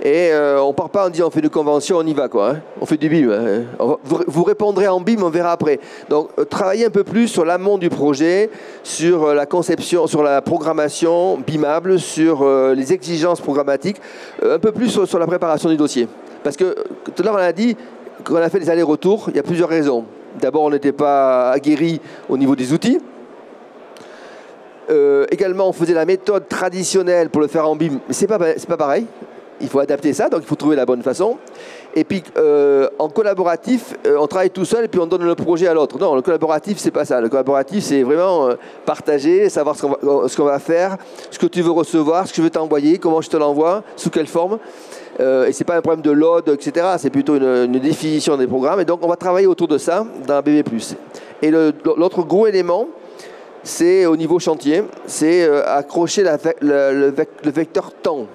Et on ne part pas en disant on fait une convention, on y va quoi. Hein. On fait du BIM. Hein. Vous répondrez en BIM, on verra après. Donc travaillez un peu plus sur l'amont du projet, sur la conception, sur la programmation BIMable, sur les exigences programmatiques, un peu plus sur la préparation du dossier. Parce que tout à l'heure on a dit qu'on a fait des allers-retours, il y a plusieurs raisons. D'abord on n'était pas aguerri au niveau des outils. Également on faisait la méthode traditionnelle pour le faire en BIM, mais c'est pas pareil. Il faut adapter ça, donc il faut trouver la bonne façon. Et puis, en collaboratif, on travaille tout seul et puis on donne le projet à l'autre. Non, le collaboratif, c'est pas ça. Le collaboratif, c'est vraiment partager, savoir ce qu'on va faire, ce que tu veux recevoir, ce que je veux t'envoyer, comment je te l'envoie, sous quelle forme. Et c'est pas un problème de load, etc. C'est plutôt une définition des programmes. Et donc, on va travailler autour de ça dans ABV+. Et l'autre gros élément, c'est au niveau chantier, c'est accrocher le vecteur temps.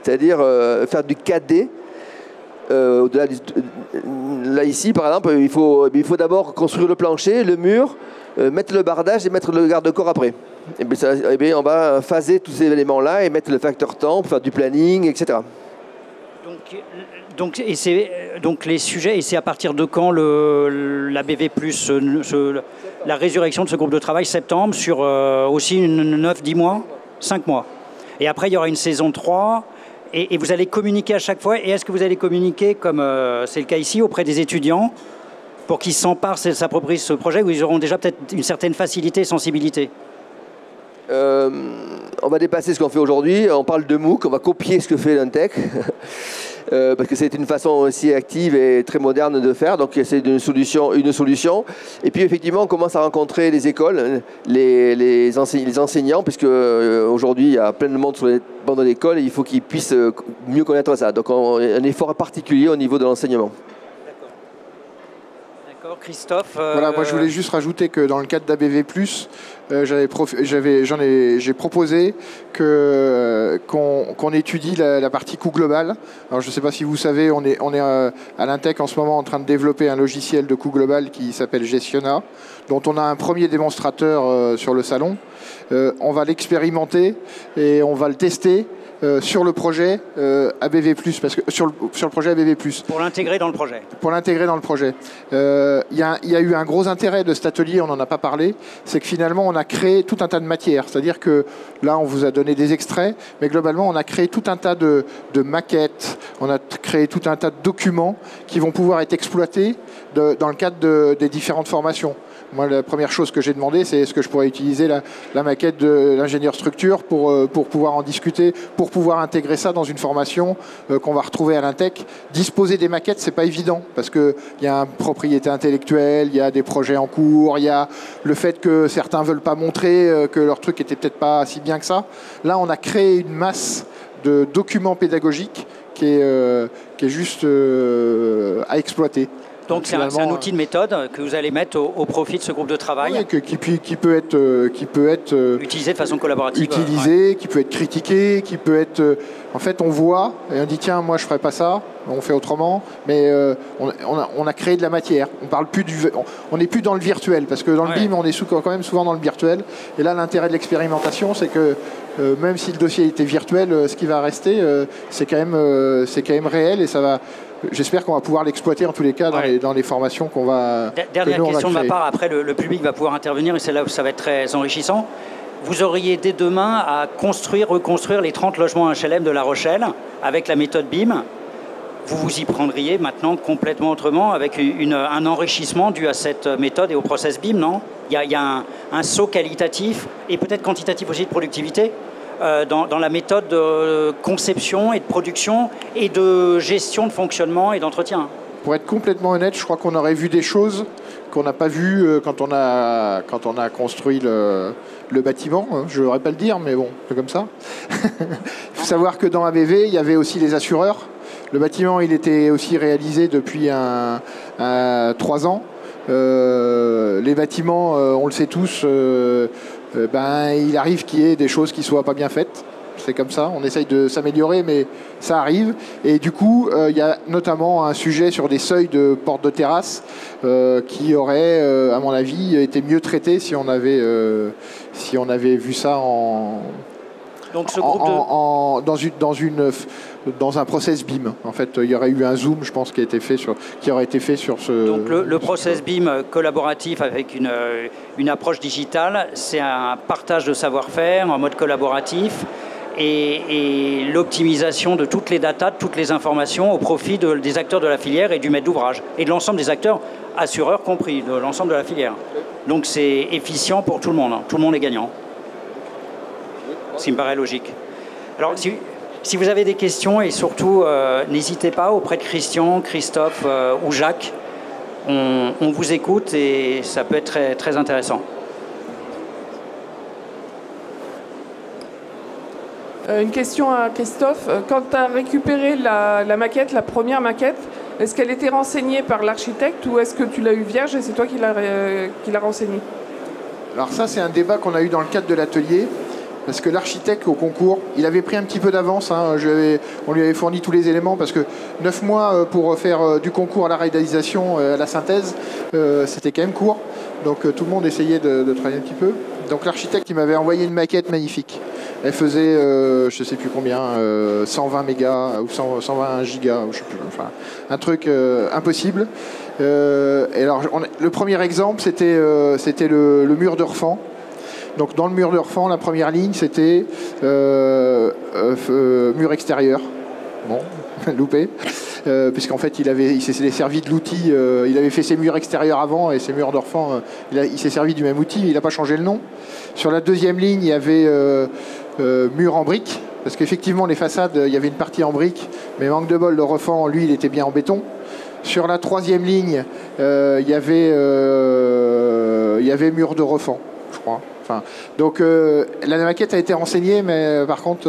C'est-à-dire faire du 4D. Là, ici, par exemple, il faut d'abord construire le plancher, le mur, mettre le bardage et mettre le garde-corps après. Et bien, on va phaser tous ces éléments-là et mettre le facteur temps pour faire du planning, etc. Donc les sujets, et c'est à partir de quand l'ABV+, la résurrection de ce groupe de travail, septembre, sur aussi 9-10 mois, 5 mois. Et après, il y aura une saison 3. Et vous allez communiquer à chaque fois. Et est-ce que vous allez communiquer, comme c'est le cas ici, auprès des étudiants pour qu'ils s'emparent, s'approprient ce projet, où ils auront déjà peut-être une certaine facilité et sensibilité? On va dépasser ce qu'on fait aujourd'hui. On parle de MOOC, on va copier ce que fait l'Intec. Parce que c'est une façon aussi active et très moderne de faire. Donc c'est une solution. Et puis effectivement, on commence à rencontrer les écoles, les enseignants, puisque aujourd'hui il y a plein de monde sur les bancs de l'école et il faut qu'ils puissent mieux connaître ça. Donc un effort particulier au niveau de l'enseignement. D'accord, Christophe. Voilà, moi je voulais juste rajouter que dans le cadre d'ABV+, j'ai proposé qu'on étudie la partie coût global. Alors je ne sais pas si vous savez, on est à l'Intec en ce moment en train de développer un logiciel de coût global qui s'appelle Gestiona, dont on a un premier démonstrateur sur le salon. On va l'expérimenter et on va le tester sur le projet ABV+, parce que sur le projet ABV+. Pour l'intégrer dans le projet. Pour l'intégrer dans le projet. Il y a eu un gros intérêt de cet atelier, on n'en a pas parlé, c'est que finalement on a créé tout un tas de matières. C'est-à-dire que là on vous a donné des extraits, mais globalement on a créé tout un tas de maquettes, on a créé tout un tas de documents qui vont pouvoir être exploités dans le cadre des différentes formations. Moi, la première chose que j'ai demandé, c'est est-ce que je pourrais utiliser la maquette de l'ingénieur structure pour pouvoir en discuter, pour pouvoir intégrer ça dans une formation qu'on va retrouver à l'Intec. Disposer des maquettes, c'est pas évident, parce qu'il y a une propriété intellectuelle, il y a des projets en cours, il y a le fait que certains veulent pas montrer que leur truc était peut-être pas si bien que ça. Là, on a créé une masse de documents pédagogiques qui est juste à exploiter. Donc c'est un outil de méthode que vous allez mettre au profit de ce groupe de travail. Oui, qui peut être utilisé de façon collaborative. Utilisé, qui peut être critiqué, qui peut être... en fait, on voit et on dit tiens, moi je ferais pas ça, on fait autrement, mais on a créé de la matière. On n'est plus dans le virtuel, parce que dans le BIM, on est quand même souvent dans le virtuel. Et là, l'intérêt de l'expérimentation, c'est que même si le dossier était virtuel, ce qui va rester, c'est quand même réel, et ça va... J'espère qu'on va pouvoir l'exploiter en tous les cas dans les formations qu'on va... Dernière question de ma part, après le public va pouvoir intervenir et c'est là où ça va être très enrichissant. Vous auriez dès demain à reconstruire les 30 logements HLM de La Rochelle avec la méthode BIM. Vous vous y prendriez maintenant complètement autrement avec un enrichissement dû à cette méthode et au process BIM, non ? Il y a un saut qualitatif et peut-être quantitatif aussi de productivité dans la méthode de conception et de production et de gestion de fonctionnement et d'entretien. Pour être complètement honnête, je crois qu'on aurait vu des choses qu'on n'a pas vues quand on a construit le bâtiment. Je n'aurais pas le dire, mais bon, c'est comme ça. Il faut savoir que dans ABV, il y avait aussi les assureurs. Le bâtiment, il était aussi réalisé depuis 3 ans. Les bâtiments, on le sait tous, il arrive qu'il y ait des choses qui ne soient pas bien faites. C'est comme ça, on essaye de s'améliorer, mais ça arrive. Et du coup, il y a notamment un sujet sur des seuils de portes de terrasse qui aurait, à mon avis, été mieux traité si on avait vu ça Donc ce groupe dans un process BIM. En fait, il y aurait eu un zoom, je pense, qui aurait été fait sur ce... Donc le process BIM collaboratif avec une approche digitale, c'est un partage de savoir-faire en mode collaboratif et l'optimisation de toutes les datas, de toutes les informations au profit des acteurs de la filière et du maître d'ouvrage et de l'ensemble des acteurs, assureurs compris, de l'ensemble de la filière. Donc c'est efficient pour tout le monde, hein. Tout le monde est gagnant. Ce qui me paraît logique. Alors, si vous avez des questions, et surtout, n'hésitez pas auprès de Christian, Christophe ou Jacques. On vous écoute et ça peut être très, très intéressant. Une question à Christophe. Quand tu as récupéré la maquette, la première maquette, est-ce qu'elle était renseignée par l'architecte ou est-ce que tu l'as eu vierge et c'est toi qui l'as renseignée? Alors ça, c'est un débat qu'on a eu dans le cadre de l'atelier. Parce que l'architecte au concours, il avait pris un petit peu d'avance. Hein, on lui avait fourni tous les éléments parce que 9 mois pour faire du concours à la réalisation, à la synthèse, c'était quand même court. Donc tout le monde essayait de travailler un petit peu. Donc l'architecte, il m'avait envoyé une maquette magnifique. Elle faisait, je ne sais plus combien, 120 mégas ou 120 gigas, je sais plus, enfin, un truc impossible. Et alors, le premier exemple, c'était le mur de Refend. Donc dans le mur de Refend, la première ligne, c'était mur extérieur. Bon, loupé. Puisqu'en fait, il s'est servi de l'outil. Il avait fait ses murs extérieurs avant et ses murs de Refend, il s'est servi du même outil, mais il n'a pas changé le nom. Sur la deuxième ligne, il y avait mur en briques. Parce qu'effectivement, les façades, il y avait une partie en briques. Mais manque de bol, le Refend, lui, il était bien en béton. Sur la troisième ligne, il y avait mur de Refend, je crois. Enfin, donc la maquette a été renseignée, mais par contre,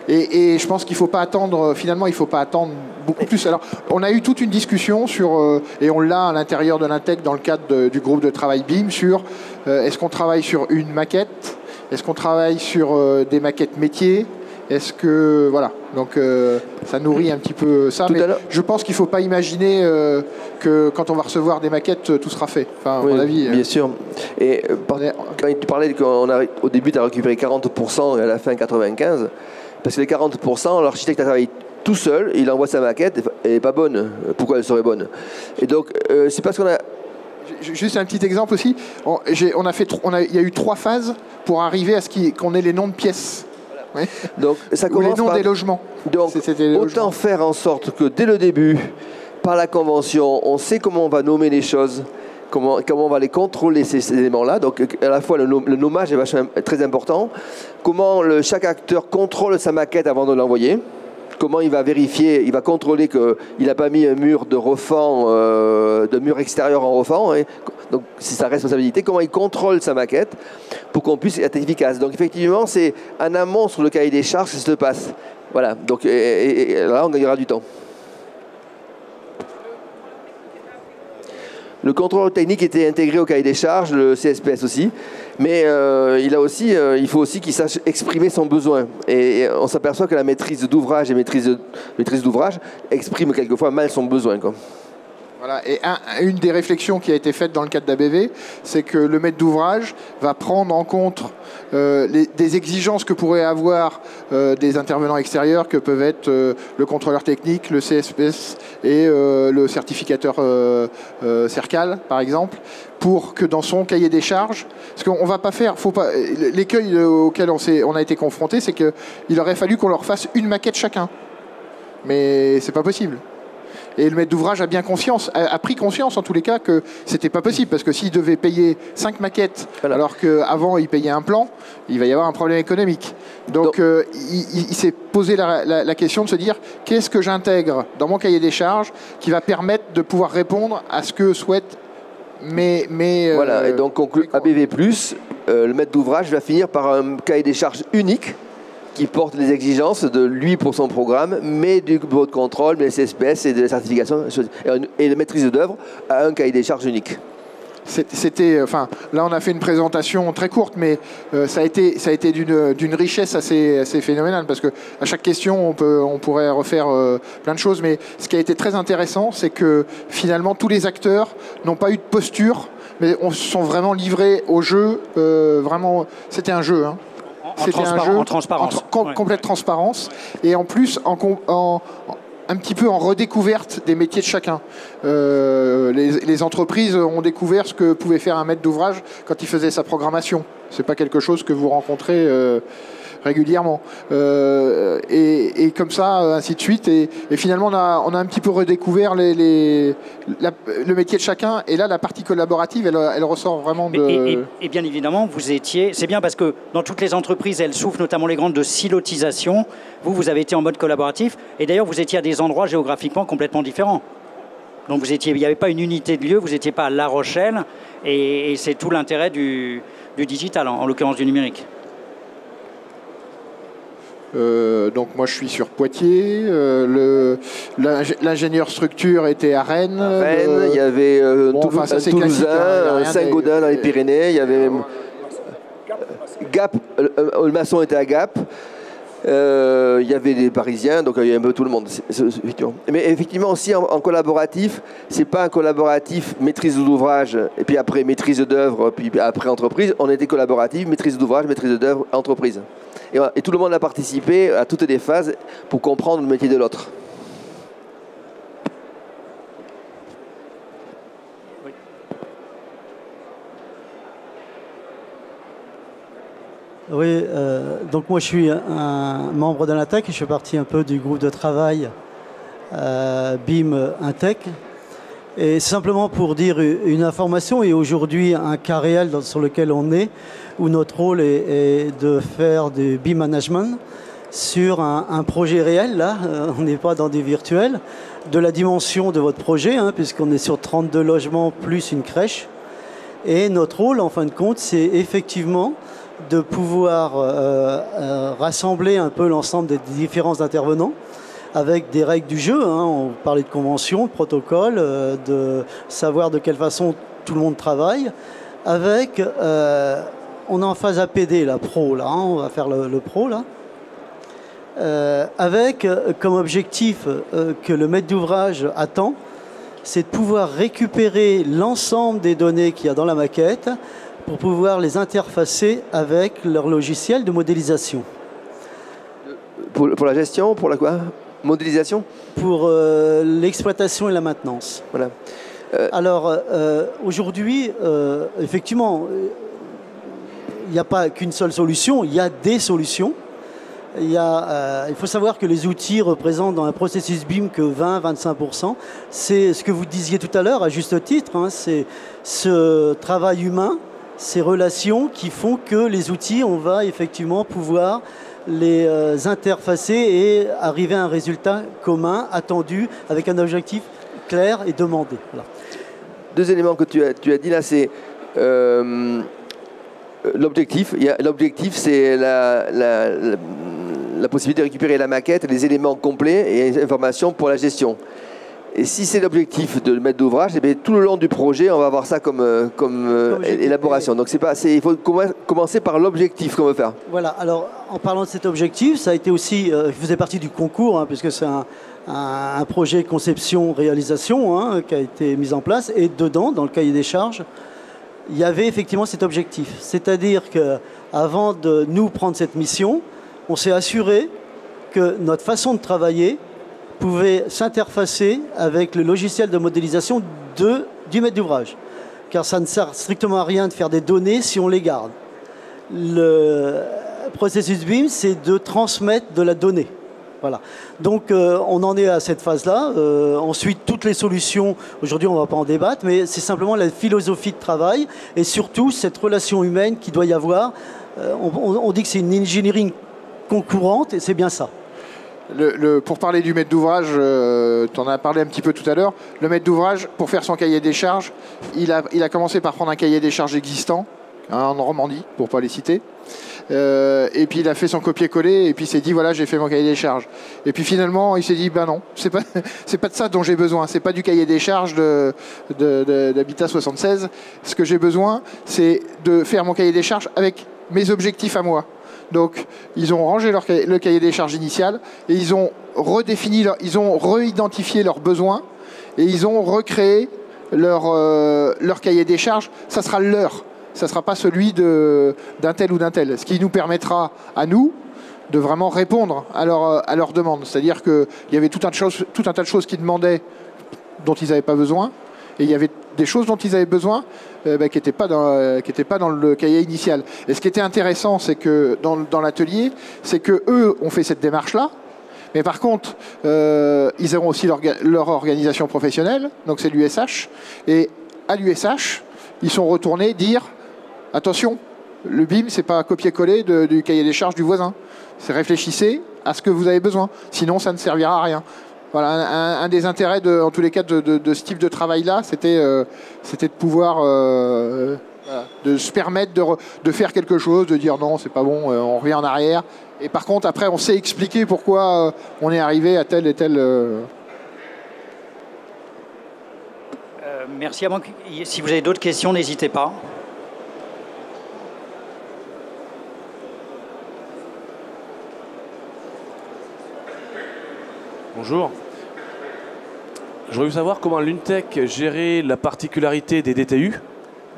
et je pense qu'il faut pas attendre. Finalement, il faut pas attendre beaucoup plus. Alors, on a eu toute une discussion sur, et on l'a à l'intérieur de l'Intec dans le cadre du groupe de travail BIM sur est-ce qu'on travaille sur une maquette, est-ce qu'on travaille sur des maquettes métiers. Est-ce que... Voilà. Donc, ça nourrit un petit peu ça. Mais je pense qu'il ne faut pas imaginer que quand on va recevoir des maquettes, tout sera fait. Enfin, oui, à mon avis. Bien sûr. Et quand tu parlais qu'au début, tu as récupéré 40% et à la fin 95%, parce que les 40%, l'architecte a travaillé tout seul, il envoie sa maquette, elle n'est pas bonne. Pourquoi elle serait bonne? Et donc, c'est parce qu'on a... Juste un petit exemple aussi. Il y a eu 3 phases pour arriver à qu'on ait les noms de pièces. Oui. Donc, ça commence les noms des logements. Donc, autant faire en sorte que dès le début, par la convention, on sait comment on va nommer les choses, comment on va les contrôler, ces éléments-là. Donc, à la fois, le nommage est très important. Comment chaque acteur contrôle sa maquette avant de l'envoyer. Comment il va vérifier, il va contrôler qu'il n'a pas mis un mur de refend, de mur extérieur en refend. Hein. Donc, c'est sa responsabilité. Comment il contrôle sa maquette pour qu'on puisse être efficace. Donc, effectivement, c'est un amont sur le cahier des charges que ça se passe. Voilà. Donc, et là, on gagnera du temps. Le contrôle technique était intégré au cahier des charges, le CSPS aussi, mais il faut aussi qu'il sache exprimer son besoin. Et on s'aperçoit que la maîtrise d'ouvrage et maîtrise d'ouvrage exprime quelquefois mal son besoin, quoi. Voilà. Et une des réflexions qui a été faite dans le cadre d'ABV, c'est que le maître d'ouvrage va prendre en compte des exigences que pourraient avoir des intervenants extérieurs, que peuvent être le contrôleur technique, le CSPS et le certificateur CERCAL, par exemple, pour que dans son cahier des charges, parce qu'on va pas faire, l'écueil auquel on a été confronté, c'est qu'il aurait fallu qu'on leur fasse une maquette chacun. Mais c'est pas possible. Et le maître d'ouvrage a pris conscience en tous les cas que c'était pas possible, parce que s'il devait payer 5 maquettes, alors qu'avant il payait un plan, il va y avoir un problème économique. Donc il s'est posé la question de se dire qu'est-ce que j'intègre dans mon cahier des charges qui va permettre de pouvoir répondre à ce que souhaitent voilà, et donc ABV+, le maître d'ouvrage va finir par un cahier des charges unique qui porte les exigences de lui pour son programme, mais du bureau de contrôle, mais des CSPS et de la certification, et la maîtrise d'œuvre à un cahier des charges unique. Enfin, là on a fait une présentation très courte, mais ça a été d'une richesse assez phénoménale, parce que à chaque question on pourrait refaire plein de choses, mais ce qui a été très intéressant, c'est que finalement tous les acteurs n'ont pas eu de posture, mais on se sont vraiment livrés au jeu. Vraiment, c'était un jeu. Hein. C'était un jeu en transparence. Complète transparence, et en plus un petit peu en redécouverte des métiers de chacun. Les entreprises ont découvert ce que pouvait faire un maître d'ouvrage quand il faisait sa programmation. C'est pas quelque chose que vous rencontrez régulièrement. Et comme ça, ainsi de suite. Et finalement, on a un petit peu redécouvert le métier de chacun. Et là, la partie collaborative, elle ressort vraiment de... Et bien évidemment, vous étiez... C'est bien parce que dans toutes les entreprises, elles souffrent, notamment les grandes, de silotisation. Vous avez été en mode collaboratif. Et d'ailleurs, vous étiez à des endroits géographiquement complètement différents. Donc il n'y avait pas une unité de lieu, vous n'étiez pas à La Rochelle. Et c'est tout l'intérêt du digital, en l'occurrence du numérique. Donc moi je suis sur Poitiers, l'ingénieur structure était à Rennes. Il y avait Toulousain, Saint-Gaudin dans les Pyrénées, il y avait Gap, le maçon était à Gap. Il y avait des Parisiens, donc il y avait un peu tout le monde. Mais effectivement aussi en collaboratif, c'est pas un collaboratif maîtrise d'ouvrage et puis après maîtrise d'œuvre, puis après entreprise. On était collaboratif, maîtrise d'ouvrage, maîtrise d'œuvre, entreprise. Et tout le monde a participé à toutes les phases pour comprendre le métier de l'autre. Oui, donc moi je suis un membre d'Inatech, je fais partie un peu du groupe de travail BIM Intech. Et c'est simplement pour dire une information et aujourd'hui un cas réel sur lequel on est, où notre rôle est de faire du BIM management sur un projet réel, là, on n'est pas dans des virtuels, de la dimension de votre projet, hein, puisqu'on est sur 32 logements plus une crèche. Et notre rôle, en fin de compte, c'est effectivement de pouvoir rassembler un peu l'ensemble des différents intervenants avec des règles du jeu, hein. On parlait de convention, de protocole, de savoir de quelle façon tout le monde travaille, avec, on est en phase APD, la pro, là, hein, on va faire le pro, là, avec comme objectif que le maître d'ouvrage attend, c'est de pouvoir récupérer l'ensemble des données qu'il y a dans la maquette pour pouvoir les interfacer avec leur logiciel de modélisation. Pour la gestion, pour la quoi ? Modélisation ? Pour l'exploitation et la maintenance. Voilà. Alors, aujourd'hui, effectivement, il n'y a pas qu'une seule solution, il y a des solutions. Il faut savoir que les outils représentent dans un processus BIM que 20-25%. C'est ce que vous disiez tout à l'heure, à juste titre, hein, c'est ce travail humain, ces relations qui font que les outils, on va effectivement pouvoir les interfacer et arriver à un résultat commun, attendu, avec un objectif clair et demandé. Voilà. Deux éléments que tu as dit là, c'est l'objectif. L'objectif, c'est la possibilité de récupérer la maquette, les éléments complets et les informations pour la gestion. Et si c'est l'objectif de maître d'ouvrage, eh bien, tout le long du projet, on va avoir ça comme élaboration. Donc il faut commencer par l'objectif qu'on veut faire. Voilà, alors en parlant de cet objectif, ça a été aussi, faisait partie du concours, hein, puisque c'est un projet conception-réalisation hein, qui a été mis en place. Et dedans, dans le cahier des charges, il y avait effectivement cet objectif. C'est-à-dire qu'avant de nous prendre cette mission, on s'est assuré que notre façon de travailler pouvait s'interfacer avec le logiciel de modélisation du maître d'ouvrage. Car ça ne sert strictement à rien de faire des données si on les garde. Le processus BIM, c'est de transmettre de la donnée. Voilà. Donc on en est à cette phase-là. Ensuite, toutes les solutions, aujourd'hui on ne va pas en débattre, mais c'est simplement la philosophie de travail et surtout cette relation humaine qu'il doit y avoir on dit que c'est une engineering concurrente, et c'est bien ça. Pour parler du maître d'ouvrage, tu en as parlé un petit peu tout à l'heure. Le maître d'ouvrage, pour faire son cahier des charges, il a commencé par prendre un cahier des charges existant, en Normandie, pour ne pas les citer. Et puis il a fait son copier-coller, et puis il s'est dit, voilà, j'ai fait mon cahier des charges. Et puis finalement, il s'est dit, ben non, c'est pas de ça dont j'ai besoin. C'est pas du cahier des charges d'Habitat 76. Ce que j'ai besoin, c'est de faire mon cahier des charges avec mes objectifs à moi. Donc, ils ont rangé le cahier des charges initial et ils ont redéfini, ils ont réidentifié leurs besoins et ils ont recréé leur cahier des charges. Ça sera leur, ça ne sera pas celui d'un tel ou d'un tel. Ce qui nous permettra à nous de vraiment répondre à leurs demandes. C'est-à-dire qu'il y avait tout un tas de choses qu'ils demandaient dont ils n'avaient pas besoin. Et il y avait des choses dont ils avaient besoin qui n'étaient pas dans le cahier initial. Et ce qui était intéressant, c'est que dans l'atelier, c'est qu'eux ont fait cette démarche-là. Mais par contre, ils auront aussi leur organisation professionnelle, donc c'est l'USH. Et à l'USH, ils sont retournés dire, attention, le BIM, c'est pas copier-coller du cahier des charges du voisin. C'est réfléchissez à ce que vous avez besoin. Sinon, ça ne servira à rien. Voilà, un des intérêts, en tous les cas, de ce type de travail-là, c'était de pouvoir de se permettre de faire quelque chose, de dire non, c'est pas bon, on revient en arrière. Et par contre, après, on sait expliquer pourquoi on est arrivé à tel et tel... Merci à moi. Si vous avez d'autres questions, n'hésitez pas. Bonjour. J'aurais voulu savoir comment l'UNTEC gérait la particularité des DTU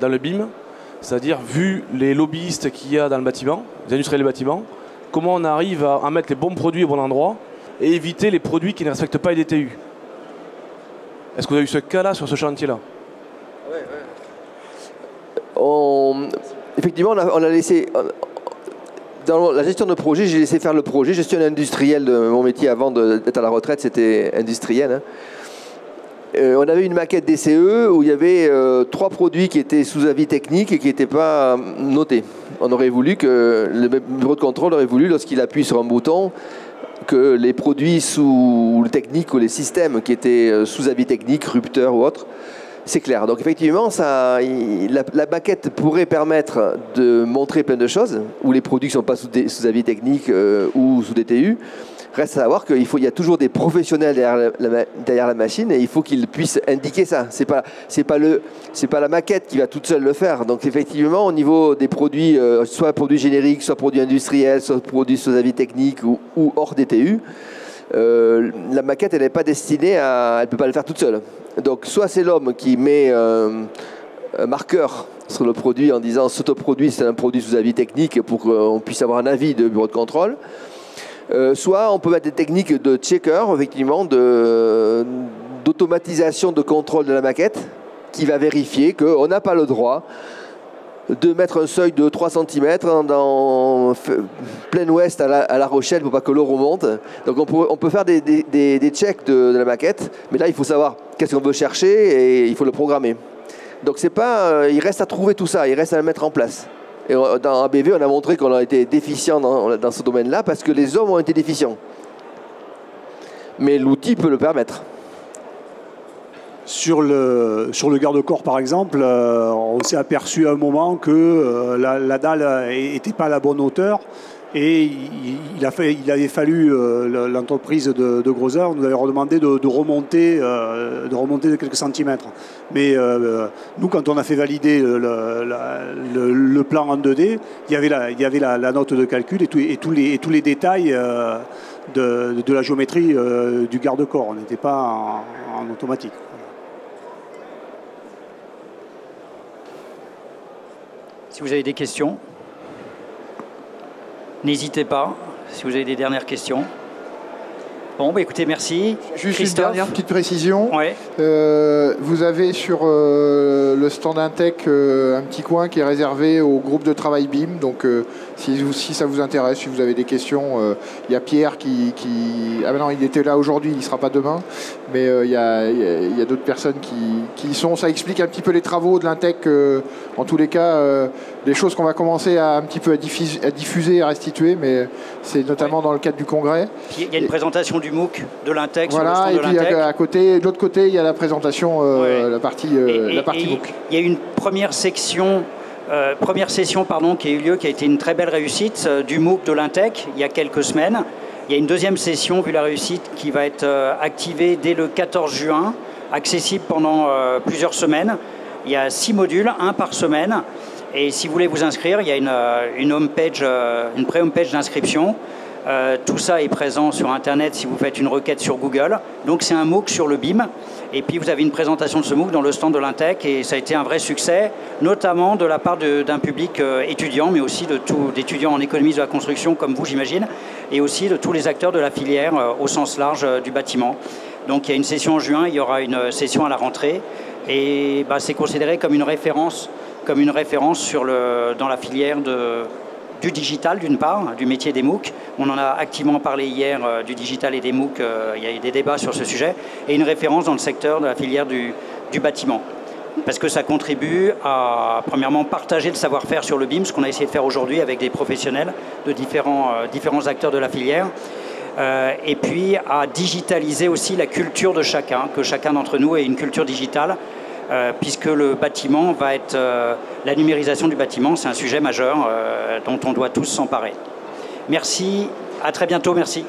dans le BIM, c'est-à-dire vu les lobbyistes qu'il y a dans le bâtiment, les industriels du bâtiment, comment on arrive à mettre les bons produits au bon endroit et éviter les produits qui ne respectent pas les DTU. Est-ce que vous avez eu ce cas-là sur ce chantier-là? Effectivement, on a laissé... Dans la gestion de projet, j'ai laissé faire le projet. Je suis un industriel de mon métier avant d'être à la retraite, c'était industriel. Hein. On avait une maquette DCE où il y avait 3 produits qui étaient sous avis technique et qui n'étaient pas notés. On aurait voulu que le bureau de contrôle aurait voulu, lorsqu'il appuie sur un bouton, que les produits sous le technique ou les systèmes qui étaient sous avis technique, rupteurs ou autres, c'est clair. Donc effectivement, la maquette pourrait permettre de montrer plein de choses, où les produits ne sont pas sous avis technique ou sous DTU. Reste à savoir qu'il y a toujours des professionnels derrière la machine et il faut qu'ils puissent indiquer ça. C'est pas la maquette qui va toute seule le faire. Donc effectivement, au niveau des produits, soit produits génériques, soit produits industriels, soit produits sous avis technique ou hors DTU, la maquette, elle n'est pas destinée elle ne peut pas le faire toute seule. Donc soit c'est l'homme qui met un marqueur sur le produit en disant ce produit c'est un produit sous avis technique pour qu'on puisse avoir un avis de bureau de contrôle. Soit on peut mettre des techniques de checker, effectivement, d'automatisation de contrôle de la maquette qui va vérifier qu'on n'a pas le droit de mettre un seuil de 3 cm dans plein ouest à la Rochelle pour pas que l'eau remonte. Donc on peut faire des checks de la maquette, mais là il faut savoir qu'est-ce qu'on veut chercher et il faut le programmer. Donc c'est pas, il reste à trouver tout ça, il reste à le mettre en place. Et dans ABV, on a montré qu'on a été déficient dans ce domaine-là parce que les hommes ont été déficients. Mais l'outil peut le permettre. Sur le garde-corps, par exemple, on s'est aperçu à un moment que la dalle n'était pas à la bonne hauteur et il avait fallu, l'entreprise de Grosser nous avait redemandé de remonter de quelques centimètres. Mais nous, quand on a fait valider le plan en 2D, il y avait la note de calcul et tous les détails de la géométrie du garde-corps. On n'était pas en automatique. Si vous avez des questions, n'hésitez pas, si vous avez des dernières questions. Bon, bah, écoutez, merci. Juste Christophe. une dernière petite précision. Ouais. Vous avez sur le stand Intech un petit coin qui est réservé au groupe de travail BIM. Donc si ça vous intéresse, si vous avez des questions, il y a Pierre qui... Ah ben non, il était là aujourd'hui, il ne sera pas demain. Mais il y a d'autres personnes qui y sont. Ça explique un petit peu les travaux de l'Intech. En tous les cas, des choses qu'on va commencer un petit peu à diffuser et à restituer. Mais c'est notamment dans le cadre du congrès. Puis, il y a une présentation du MOOC de l'Intech sur le Voilà, stand et de puis l'Intech. à côté, de l'autre côté, il y a la présentation, Ouais. la partie Et MOOC. il y a une première session qui a eu lieu, qui a été une très belle réussite du MOOC de l'Intech il y a quelques semaines. Il y a une deuxième session, vu la réussite, qui va être activée dès le 14 juin, accessible pendant plusieurs semaines. Il y a 6 modules, 1 par semaine. Et si vous voulez vous inscrire, il y a une homepage, une pré-homepage d'inscription. Tout ça est présent sur Internet si vous faites une requête sur Google. Donc c'est un MOOC sur le BIM. Et puis vous avez une présentation de ce MOOC dans le stand de l'Intech. Et ça a été un vrai succès, notamment de la part d'un public étudiant, mais aussi d'étudiants en économie de la construction comme vous, j'imagine, et aussi de tous les acteurs de la filière au sens large du bâtiment. Donc il y a une session en juin, il y aura une session à la rentrée. Et c'est considéré comme une référence dans la filière du digital, d'une part, du métier des MOOC. On en a activement parlé hier du digital et des MOOC. Il y a eu des débats sur ce sujet. Et une référence dans le secteur de la filière du bâtiment. Parce que ça contribue à, premièrement, partager le savoir-faire sur le BIM, ce qu'on a essayé de faire aujourd'hui avec des professionnels de différents acteurs de la filière. Et puis à digitaliser aussi la culture de chacun, que chacun d'entre nous ait une culture digitale. Puisque le bâtiment va être... la numérisation du bâtiment, c'est un sujet majeur dont on doit tous s'emparer. Merci, à très bientôt, merci.